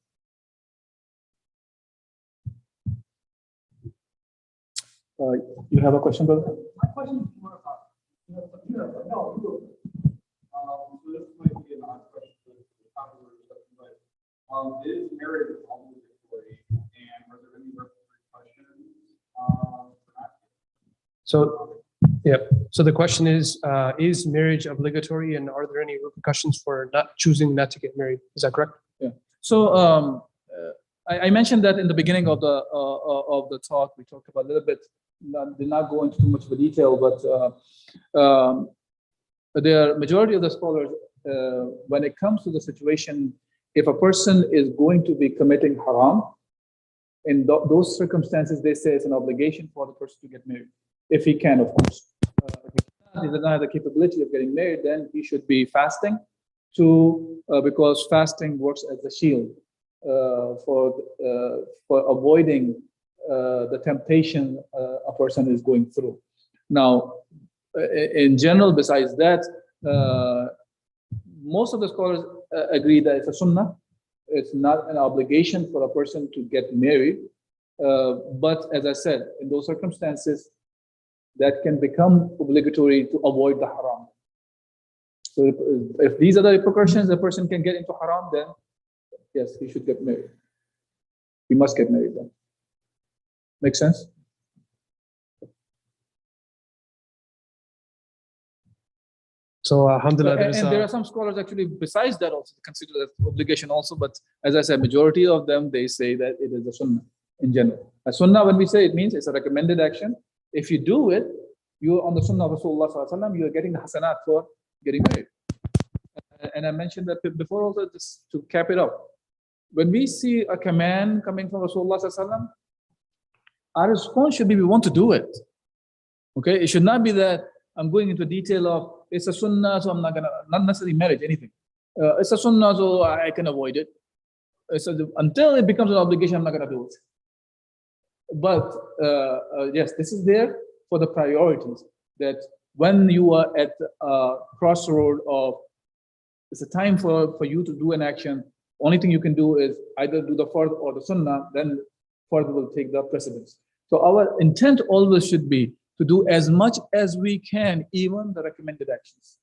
You have a question, brother? My question is more about, so this might be an odd question for the topic we're discussing, but is marriage obligatory and are there any repercussions for that? So, yeah. So the question is marriage obligatory and are there any repercussions for not choosing not to get married? Is that correct? Yeah. So I mentioned that in the beginning of the talk. We talked about a little bit. Did not go into too much of a detail, but the majority of the scholars, when it comes to the situation, if a person is going to be committing haram, in those circumstances, they say it's an obligation for the person to get married, if he can, of course. If he does not have the capability of getting married, then he should be fasting, because fasting works as a shield for avoiding the temptation a person is going through. Now, in general, besides that, most of the scholars agree that it's a sunnah. It's not an obligation for a person to get married. But as I said, in those circumstances, that can become obligatory to avoid the haram. So if these are the repercussions, the person can get into haram, then yes, he should get married. He must get married then. Make sense? So alhamdulillah, and there are some scholars actually besides that also consider that obligation also, but as I said, majority of them, they say that it is a sunnah in general. A sunnah, when we say, it means it's a recommended action. If you do it, you're on the sunnah of Rasulullah sallallahu alaihi wasallam, you're getting the hasanat for getting married. And I mentioned that before also, just to cap it up. When we see a command coming from Rasulullah sallallahu alaihi wasallam, our response should be, we want to do it. Okay, it should not be that I'm going into detail of it's a sunnah, so I'm not necessarily marriage, anything. It's a sunnah, so I can avoid it. Until it becomes an obligation, I'm not going to do it. But yes, this is there for the priorities, that when you are at a crossroad of, it's a time for you to do an action, only thing you can do is either do the fard or the sunnah, then fard will take the precedence. So our intent always should be to do as much as we can, even the recommended actions.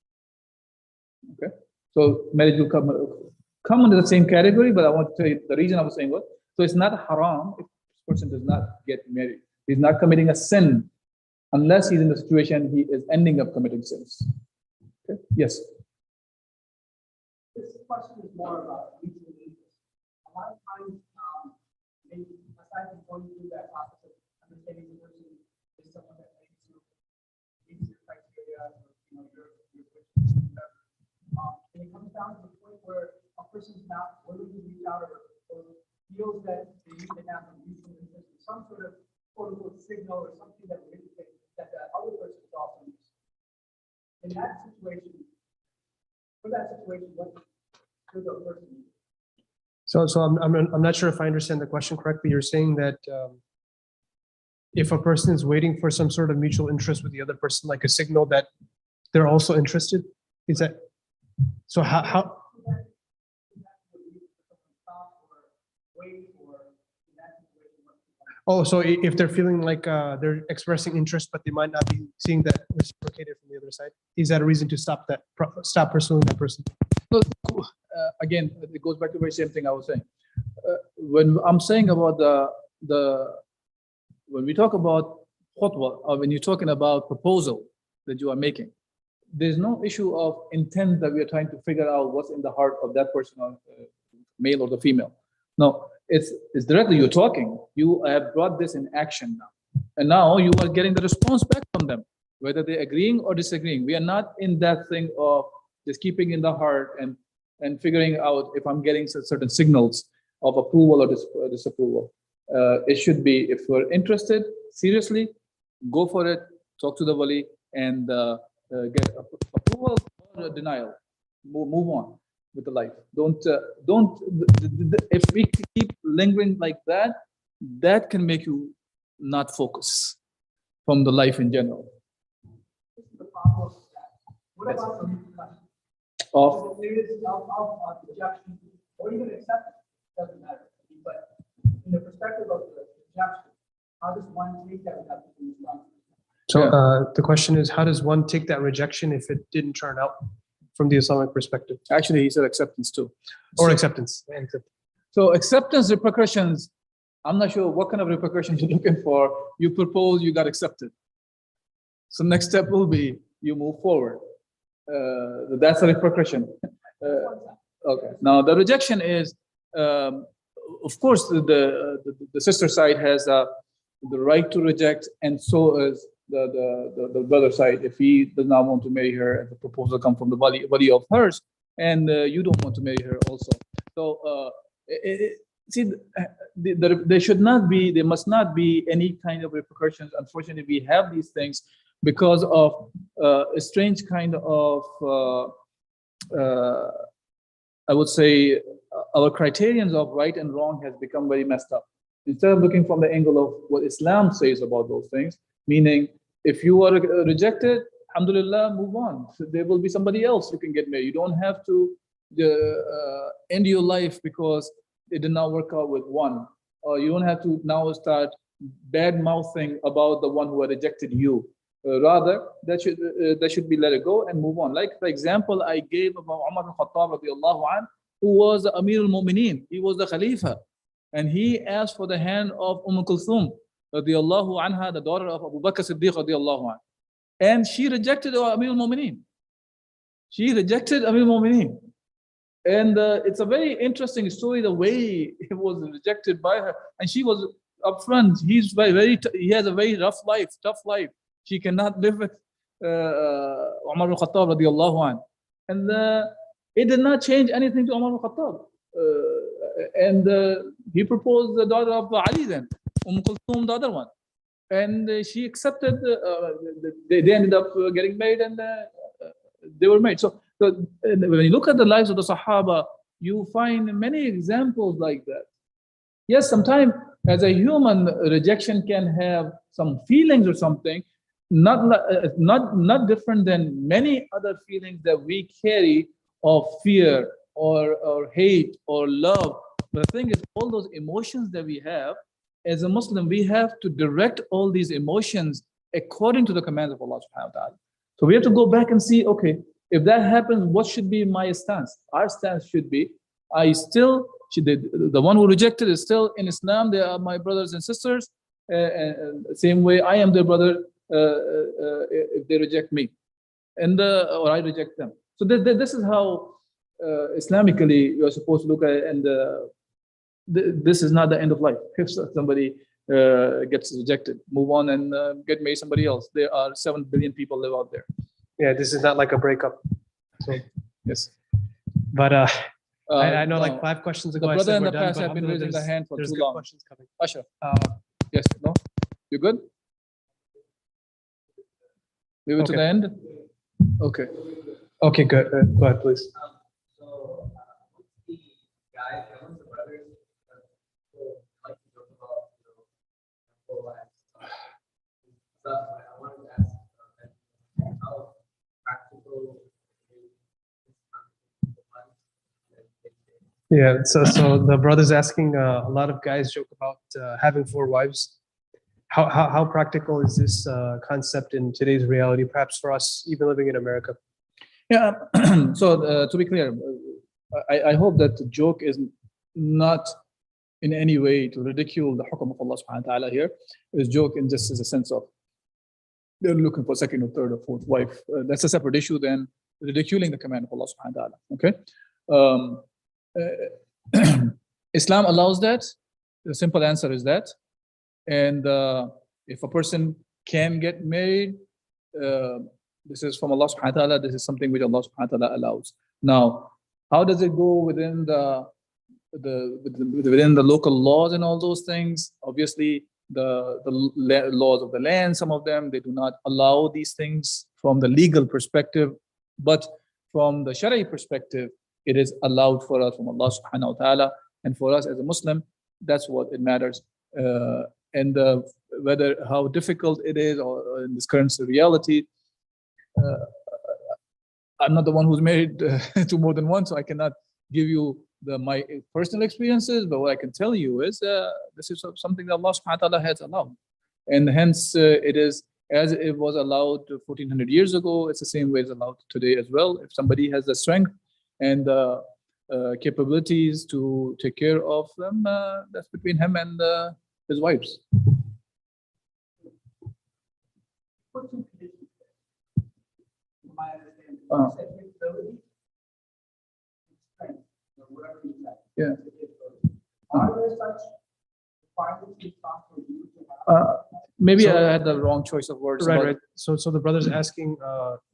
Okay, so marriage will come under the same category, but I want to tell you the reason I was saying what. So it's not haram if this person does not get married. He's not committing a sin unless he's in the situation he is ending up committing sins. Okay, yes. This question is more about mutual interest. A lot of times, maybe aside from going through that process of understanding the person is someone that meets your criteria, or your and it comes down to the point where a person's not willing to reach out or feels that they need to have a mutual interest in some sort of quote unquote signal or something that would indicate that the other person is also interested. In that situation, for that situation, what should the person do? So I'm not sure if I understand the question correctly. You're saying that if a person is waiting for some sort of mutual interest with the other person, like a signal that they're also interested, is that so? How? Oh, so if they're feeling like they're expressing interest, but they might not be seeing that reciprocated from the other side, is that a reason to stop pursuing that person? So, again, it goes back to the very same thing I was saying. When I'm saying about when we talk about khutbah, or when you're talking about proposal that you are making, there's no issue of intent that we are trying to figure out what's in the heart of that person, or male or the female. No, it's directly you're talking. You have brought this in action now, and now you are getting the response back from them, whether they're agreeing or disagreeing. We are not in that thing of just keeping in the heart and figuring out if I'm getting certain signals of approval or disapproval. It should be, if we're interested, seriously, go for it, talk to the wali, and get approval or denial. Move on with the life. Don't. If we keep lingering like that, that can make you not focus from the life in general. This is the problem with that. What about the repercussions? Of There is rejection or even acceptance, doesn't matter. But in the perspective of the rejection, how does one take that rejection from Islam? So the question is, how does one take that rejection if it didn't turn out from the Islamic perspective? Actually, he said acceptance too. Or So- acceptance. So acceptance repercussions, I'm not sure what kind of repercussions you're looking for. You propose, you got accepted. So next step will be you move forward. That's a repercussion. Okay. Now the rejection is, of course, the sister side has the right to reject, and so is the brother side. If he does not want to marry her, and the proposal comes from the body of hers, and you don't want to marry her also. So see, there should not be, there must not be any kind of repercussions. Unfortunately, we have these things because of a strange kind of, I would say, our criterions of right and wrong has become very messed up. Instead of looking from the angle of what Islam says about those things, meaning if you are rejected, alhamdulillah, move on. So there will be somebody else you can get married. You don't have to end your life because it did not work out with one. Or you don't have to now start bad mouthing about the one who had rejected you. Rather, that should be let it go and move on. Like the example I gave about Umar al-Khattab radiallahu anh, who was Amir al-Mu'mineen. He was the Khalifa. And he asked for the hand of Kulthum radiallahu anha, the daughter of Abu Bakr Siddiq radiallahu anh. And she rejected Amir al-Mu'mineen. She rejected Amir al-Mu'mineen. And it's a very interesting story, the way he was rejected by her. And she was upfront. He has a very rough life, tough life. She cannot live with Umar al-Khattab radiallahu anh. And it did not change anything to Umar al-Khattab. And he proposed the daughter of Ali then, Kulthum, the other one. And she accepted, they ended up getting married, and they were married. So when you look at the lives of the Sahaba, you find many examples like that. Yes, sometimes as a human, rejection can have some feelings or something, not different than many other feelings that we carry of fear or hate or love. But the thing is, all those emotions that we have, as a Muslim, we have to direct all these emotions according to the commands of Allah subhanahu wa ta'ala. So we have to go back and see, okay, if that happens, what should be my stance? Our stance should be, the one who rejected is still in Islam. They are my brothers and sisters. Same way I am their brother if they reject me, or I reject them. So this is how Islamically you are supposed to look at it, and this is not the end of life. If somebody gets rejected, move on and get married somebody else. There are 7 billion people live out there. Yeah, this is not like a breakup. So, yes. But I know like 5 questions ago, the I brother said in we're the done, past but have been raising there's- their hand for there's too good long. questions coming. Ashraf, yes, no? You good? Leave it to the end? Okay. Okay, good. Go ahead, please. So, what's the guys, what's the brothers, like to talk about, full lives? So, I wanted to ask, how practical is Yeah, so the brother's asking, a lot of guys joke about having 4 wives. How practical is this concept in today's reality, perhaps for us, even living in America? Yeah. So to be clear, I hope that the joke is not in any way to ridicule the hukm of Allah subhanahu wa ta'ala here. It's joke in just as a sense of they're looking for second or third or fourth wife. That's a separate issue than ridiculing the command of Allah subhanahu wa ta'ala. Okay. Islam allows that. The simple answer is that. And if a person can get married, this is from Allah subhanahu wa ta'ala. This is something which Allah subhanahu wa ta'ala allows. Now, how does it go within within the local laws and all those things? Obviously, the laws of the land, some of them, they do not allow these things from the legal perspective, but from the Shari'i perspective, it is allowed for us from Allah subhanahu wa ta'ala. And for us as a Muslim, that's what it matters. And whether how difficult it is or in this current reality, I'm not the one who's married to more than one, so I cannot give you my personal experiences. But what I can tell you is this is something that Allah subhanahu wa ta'ala has allowed. And hence it is, as it was allowed 1400 years ago, it's the same way it's allowed today as well. If somebody has the strength and capabilities to take care of them, that's between him and his wives. What's the condition? From my understanding, you said capability, strength, or whatever you said. Yeah. Are there such requirements in stock for you to have? Maybe So- I had the wrong choice of words. Right, but- right. So the brother's asking,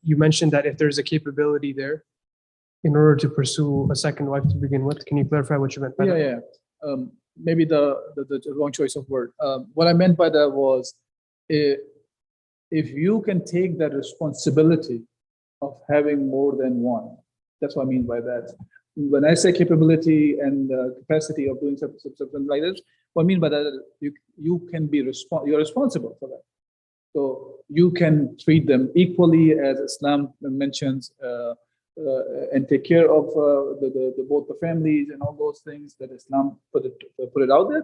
you mentioned that if there's a capability there, in order to pursue a second wife to begin with, can you clarify what you meant by Yeah, that? yeah. Maybe the wrong choice of word. What I meant by that was, if you can take that responsibility of having more than one, that's what I mean by that. When I say capability and capacity of doing something like this, what I mean by that is you can be you're responsible for that. So you can treat them equally as Islam mentions. And take care of both the families and all those things that Islam put it out there.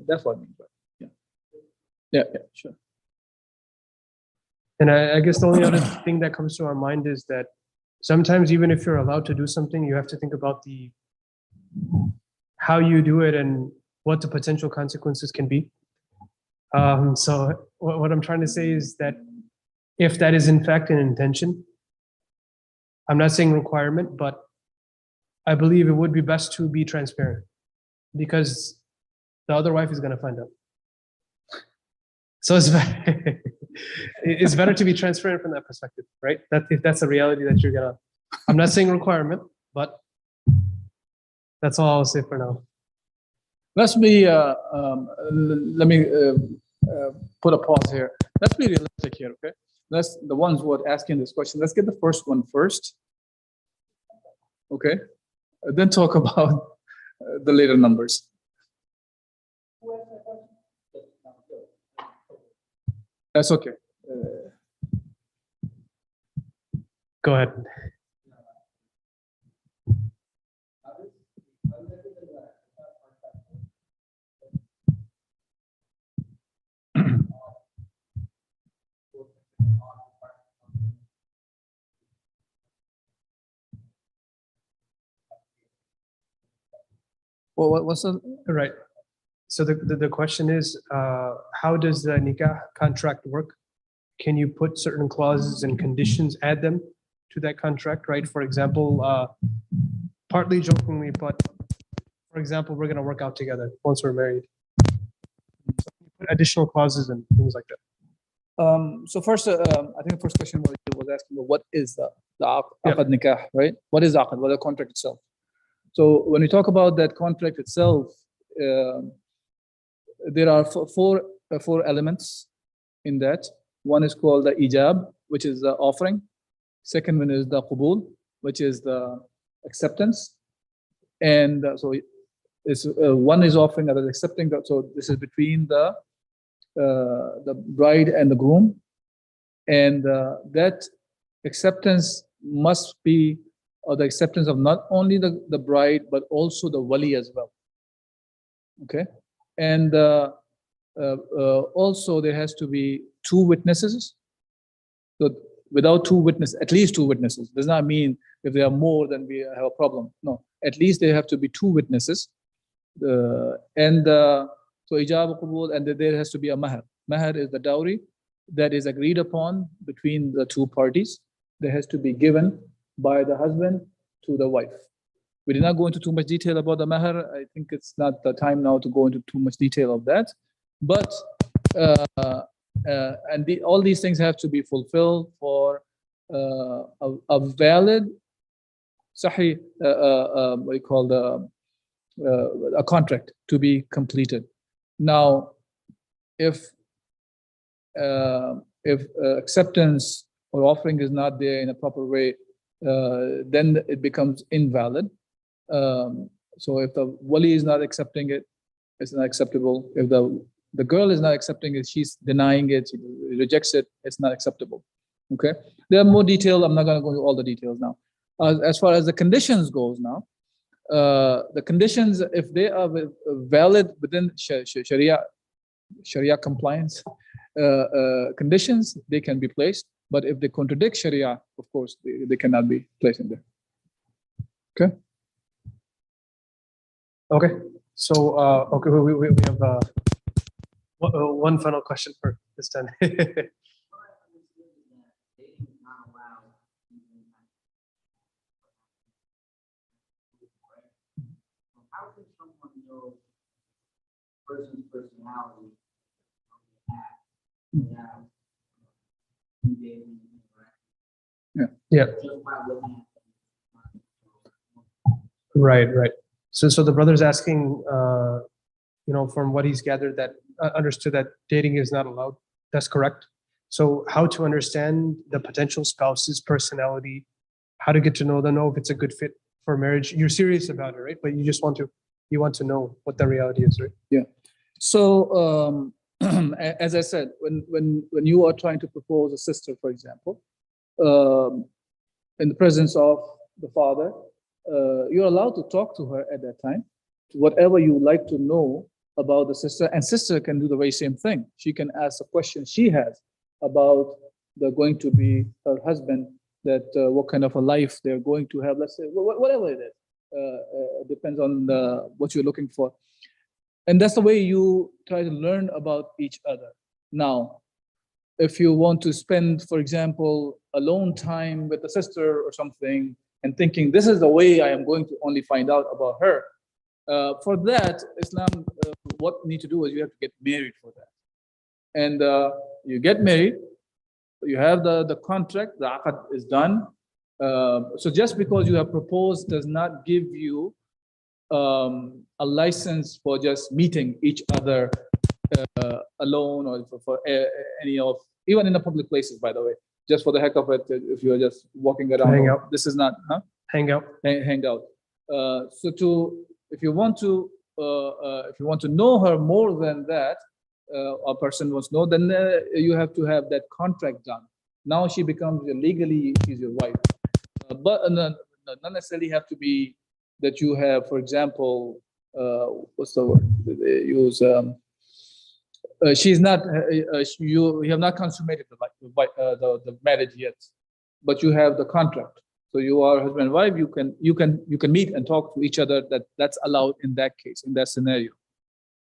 That's what I mean by it. Yeah, sure. And I guess the only other thing that comes to our mind is that sometimes even if you're allowed to do something, you have to think about how you do it and what the potential consequences can be. So what I'm trying to say is that if that is in fact an intention, I'm not saying requirement, but I believe it would be best to be transparent because the other wife is going to find out. So it's better to be transparent from that perspective, right? That if that's a reality that you're gonna, I'm not saying requirement, but that's all I'll say for now. Let me put a pause here. Let's be realistic here, okay? Let's the ones who are asking this question. Let's get the first one first, okay? Then talk about the later numbers. That's okay. Go ahead. Well, what's the Right. So the question is, how does the nikah contract work? Can you put certain clauses and conditions, add them to that contract, right? For example, partly jokingly, but for example, we're going to work out together once we're married. So you put additional clauses and things like that. So first, I think the first question was asking, well, what is the Yeah. aqd nikah, right? What is aqd? What is the contract itself? So when we talk about that contract itself, there are four elements in that. One is called the ijab, which is the offering. Second one is the qubul, which is the acceptance. And so it's, one is offering, other is accepting. So this is between the bride and the groom. And that acceptance must be, or the acceptance of not only the bride, but also the wali as well. Okay. And also there has to be 2 witnesses. So without 2 witnesses, at least 2 witnesses, does not mean if there are more, then we have a problem. No, at least there have to be 2 witnesses. So ijab qabul, and there has to be a mahar. Mahar is the dowry that is agreed upon between the 2 parties. That has to be given by the husband to the wife. We did not go into too much detail about the mahar. I think it's not the time now to go into too much detail of that. But all these things have to be fulfilled for a valid, sahih, what you call a contract to be completed. Now, if acceptance or offering is not there in a proper way, then it becomes invalid. So if the wali is not accepting it, it's not acceptable. If the girl is not accepting it, she's denying it, she rejects it, it's not acceptable. Okay. There are more detail. I'm not going to go into all the details now. As far as the conditions goes now, the conditions, if they are valid within Sharia compliance conditions, they can be placed. But if they contradict Sharia, of course, they cannot be placed in there. Okay. Okay. So, okay, we have one final question for this time. How can someone know person's personality? Yeah. Right. So the brother's asking, from what he's gathered, that understood that dating is not allowed. That's correct. So how to understand the potential spouse's personality, how to get to know them, know if it's a good fit for marriage. You're serious about it, right? But you just want to know what the reality is, right? Yeah. So as I said, when you are trying to propose a sister, for example, in the presence of the father, you're allowed to talk to her at that time, whatever you would like to know about the sister, and sister can do the very same thing. She can ask a question she has about going to be her husband, that what kind of a life they're going to have, let's say, whatever it is, depends on what you're looking for. And that's the way you try to learn about each other. Now, if you want to spend, for example, alone time with a sister or something, and thinking this is the way I am going to only find out about her, for that, Islam, what you need to do is you have to get married for that. And you get married, you have the contract, the aqad is done. So just because you have proposed does not give you a license for just meeting each other alone, or for any of, even in the public places, by the way, just for the heck of it, if you're just walking around. Hang out. This is not, huh? Hang out. Hang out. If you want to know her more than that, a person wants to know, then you have to have that contract done. Now she becomes legally, she's your wife. But not necessarily have to be that you have, for example, what's the word they use? She's not. You have not consummated the marriage yet, but you have the contract. So you are husband and wife. You can meet and talk to each other. That's allowed in that case, in that scenario.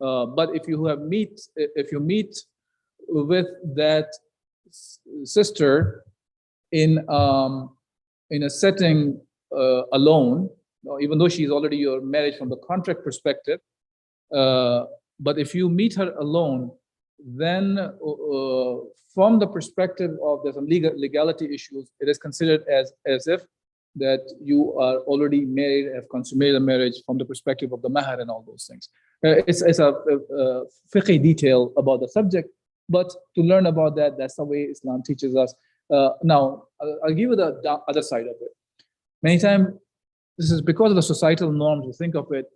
But if you meet with that sister in a setting alone, even though she's already your marriage from the contract perspective, but if you meet her alone, then from the perspective of there's some legality issues, it is considered as if that you are already married, have consummated a marriage from the perspective of the mahar and all those things. It's a fiqh detail about the subject, but to learn about that, that's the way Islam teaches us. Now, I'll give you the other side of it. Many times, this is because of the societal norms. You think of it.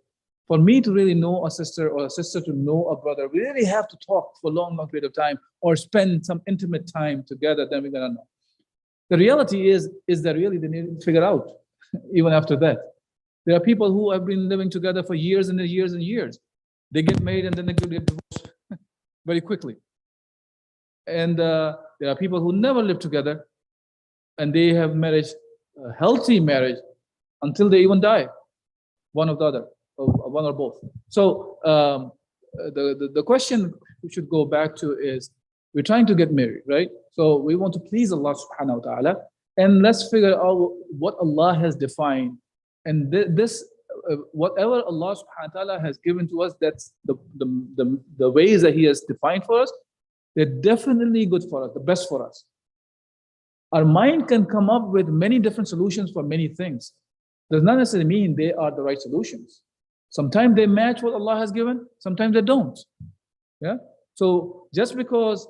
For me to really know a sister or a sister to know a brother, we really have to talk for a long, long period of time or spend some intimate time together. Then we're gonna know. The reality is that really they need to figure out, even after that. There are people who have been living together for years and years and years. They get married and then they get divorced very quickly. And there are people who never live together and they have marriage, a healthy marriage, until they even die, one or the other, or one or both. So the question we should go back to is, we're trying to get married, right? So we want to please Allah subhanahu wa ta'ala, and let's figure out what Allah has defined. And whatever Allah subhanahu wa ta'ala has given to us, that's the ways that He has defined for us, they're definitely good for us, the best for us. Our mind can come up with many different solutions for many things. Does not necessarily mean they are the right solutions. Sometimes they match what Allah has given, sometimes they don't. Yeah. So just because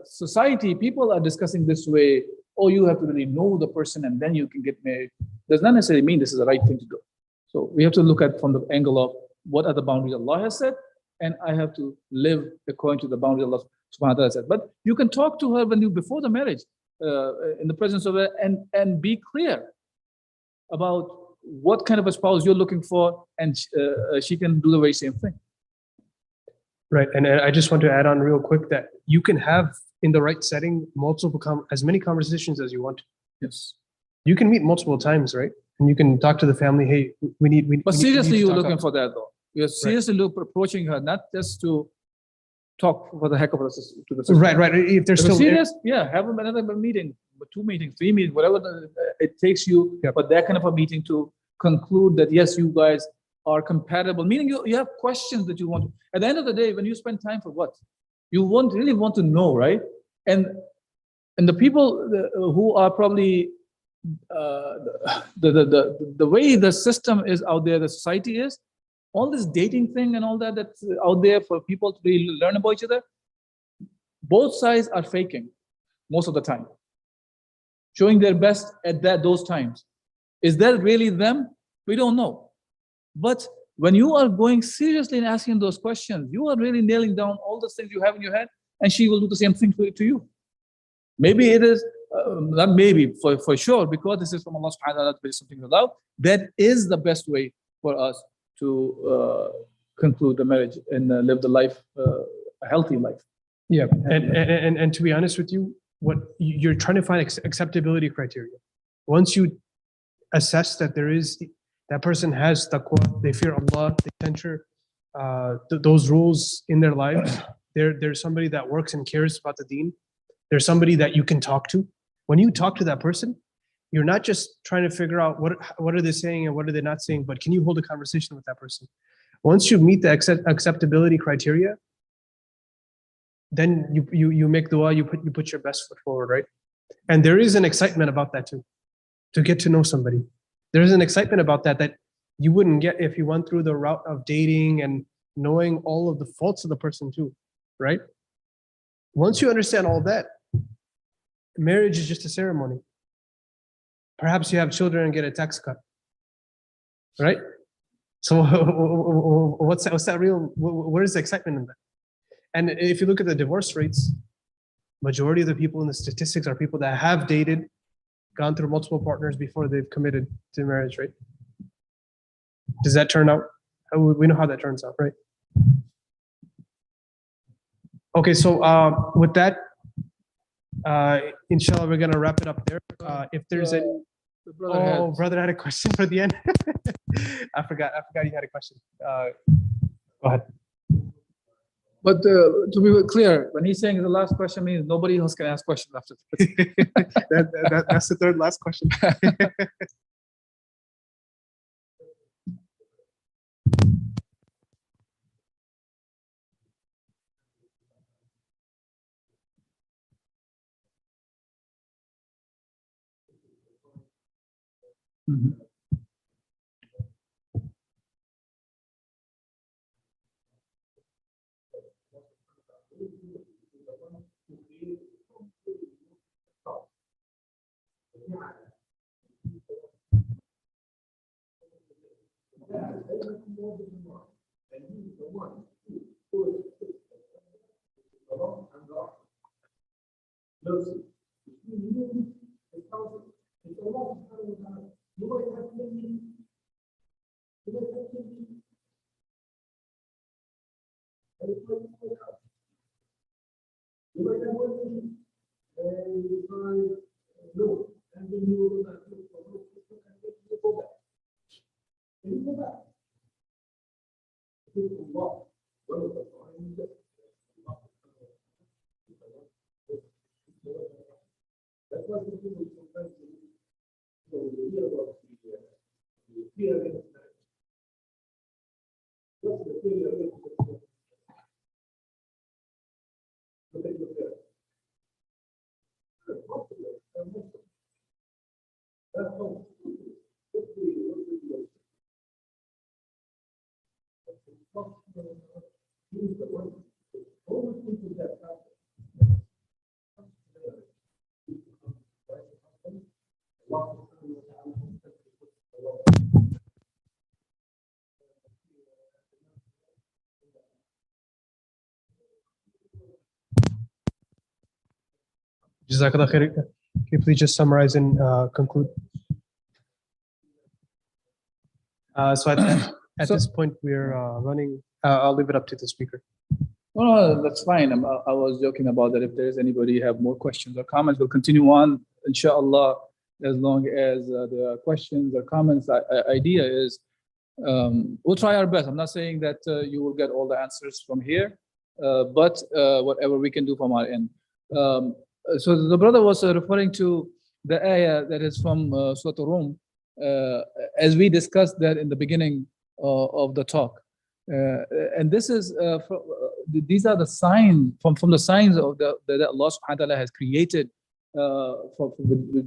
society, people are discussing this way, oh, you have to really know the person and then you can get married, does not necessarily mean this is the right thing to do. So we have to look at from the angle of what are the boundaries Allah has set, and I have to live according to the boundaries Allah subhanahu wa ta'ala said. But you can talk to her before the marriage, in the presence of her, and be clear about what kind of a spouse you're looking for, and she can do the very same thing. Right, and I just want to add on real quick that you can have, in the right setting, as many conversations as you want. Yes. You can meet multiple times, right? And you can talk to the family. Hey, we need. But seriously, we need you're looking for that though. You're seriously approaching her, not just to talk for the heck of it to the sister. Right. If they're still serious, yeah, have another meeting, 2 meetings, 3 meetings, whatever it takes you. Yep. But that kind of a meeting to conclude that yes, you guys are compatible. Meaning you have questions that you want to. At the end of the day, when you spend time for what you really want to know, right? And the people who are probably the way the system is out there, the society is, all this dating thing and all that's out there for people to really learn about each other, both sides are faking most of the time, showing their best at those times. Is that really them? We don't know. But when you are going seriously and asking those questions, you are really nailing down all the things you have in your head, and she will do the same thing to you. Maybe it is, not maybe, for sure, because this is from Allah subhanahu wa ta'ala, there is something allowed. That is the best way for us to conclude the marriage and live the life, a healthy life. Yeah, and to be honest with you, what you're trying to find acceptability criteria. Once you assess that that person has taqwa, they fear Allah, they censure those rules in their lives. There's somebody that works and cares about the deen. There's somebody that you can talk to. When you talk to that person, you're not just trying to figure out what are they saying and what are they not saying, but can you hold a conversation with that person? Once you meet the acceptability criteria, then you make dua, you put your best foot forward, right? And there is an excitement about that too, to get to know somebody. There is an excitement about that you wouldn't get if you went through the route of dating and knowing all of the faults of the person too, right? Once you understand all that, marriage is just a ceremony. Perhaps you have children and get a tax cut, right? So what's that real? Where is the excitement in that? And if you look at the divorce rates, majority of the people in the statistics are people that have dated, gone through multiple partners before they've committed to marriage, right? Does that turn out? We know how that turns out, right? Okay, so with that, inshallah, we're gonna wrap it up there. If there's any, brother had a question for the end. I forgot you had a question. Go ahead. But to be clear, when he's saying the last question means nobody else can ask questions after this. That's the third last question. Mhm. Jazakallah khair. Can you please just summarize and conclude? So at this point, we're running. I'll leave it up to the speaker. No, that's fine. I was joking about that. If there's anybody have more questions or comments, we'll continue on, inshallah, as long as the questions or comments. Idea is we'll try our best. I'm not saying that you will get all the answers from here, but whatever we can do from our end. So the brother was referring to the ayah that is from Surah Rum, as we discussed that in the beginning of the talk. And this is these are the signs from the signs of that Allah subhanahu wa ta'ala has created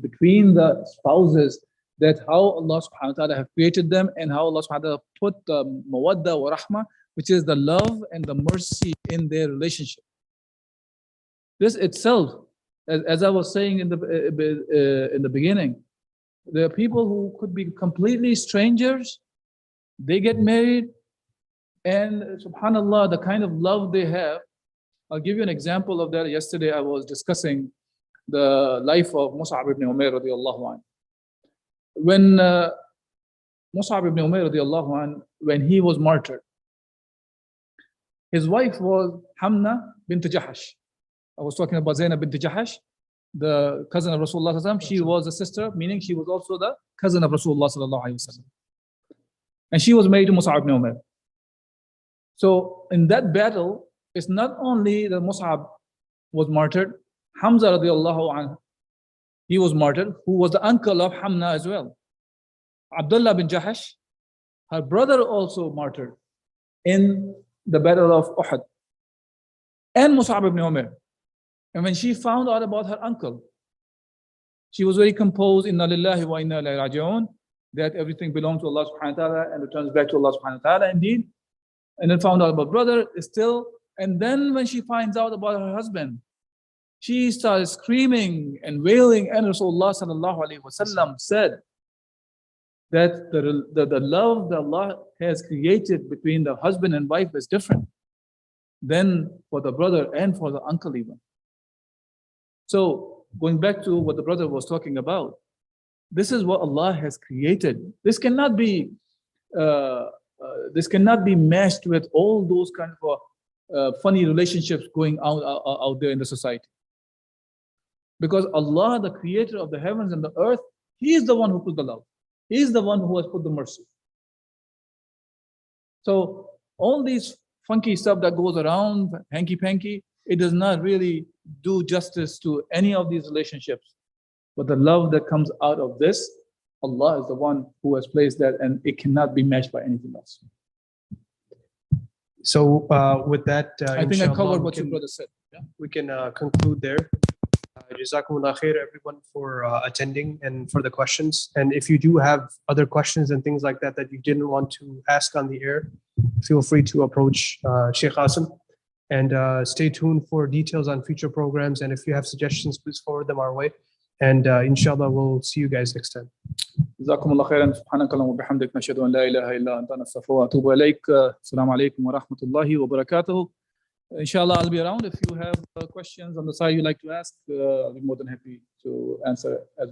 between the spouses, that how Allah subhanahu wa ta'ala have created them, and how Allah subhanahu wa ta'ala put the mawadda wa rahmah, which is the love and the mercy in their relationship. This itself, as I was saying in the beginning, there are people who could be completely strangers, they get married, and subhanallah, the kind of love they have. I'll give you an example of that. Yesterday I was discussing the life of Mus'ab ibn Umair radiallahu anhu. When Mus'ab ibn Umair radiallahu anhu, when he was martyred, his wife was Hamna bint Jahash. I was talking about Zainab bint Jahash, the cousin of Rasulullah sallallahu alaihi wasallam. She was a sister, meaning she was also the cousin of Rasulullah sallallahu alaihi wasallam. And she was married to Mus'ab ibn Umair. So in that battle, it's not only that Mus'ab was martyred, Hamza radiallahu anhu, he was martyred, who was the uncle of Hamna as well. Abdullah bin Jahash, her brother, also martyred in the battle of Uhud. And Mus'ab ibn Umair. And when she found out about her uncle, she was very composed, inna lillahi wa inna ilayhi raji'un, that everything belongs to Allah subhanahu wa ta'ala and returns back to Allah subhanahu wa ta'ala indeed. And then found out about brother still. And then when she finds out about her husband, she started screaming and wailing. And Rasulullah sallallahu alaihi wasallam said that the love that Allah has created between the husband and wife is different than for the brother and for the uncle even. So going back to what the brother was talking about, this is what Allah has created. This cannot be matched with all those kind of funny relationships going out there in the society. Because Allah, the creator of the heavens and the earth, He is the one who put the love. He is the one who has put the mercy. So all these funky stuff that goes around, hanky-panky, it does not really do justice to any of these relationships. But the love that comes out of this, Allah is the one who has placed that, and it cannot be matched by anything else. So with that, I think I covered what your brother said. Yeah? We can conclude there. Jazakumullah khair, everyone, for attending and for the questions. And if you do have other questions and things like that that you didn't want to ask on the air, feel free to approach Sheikh Asim. And stay tuned for details on future programs. And if you have suggestions, please forward them our way. And inshallah, we'll see you guys next time. جزاكم الله خيرا. سبحانك اللهم وبحمدك نشهد ان لا اله الا انت نستغفرك ونتوب اليك. السلام عليكم ورحمه الله وبركاته. Inshallah, I'll be around if you have questions on the side you'd like to ask. I'll be more than happy to answer as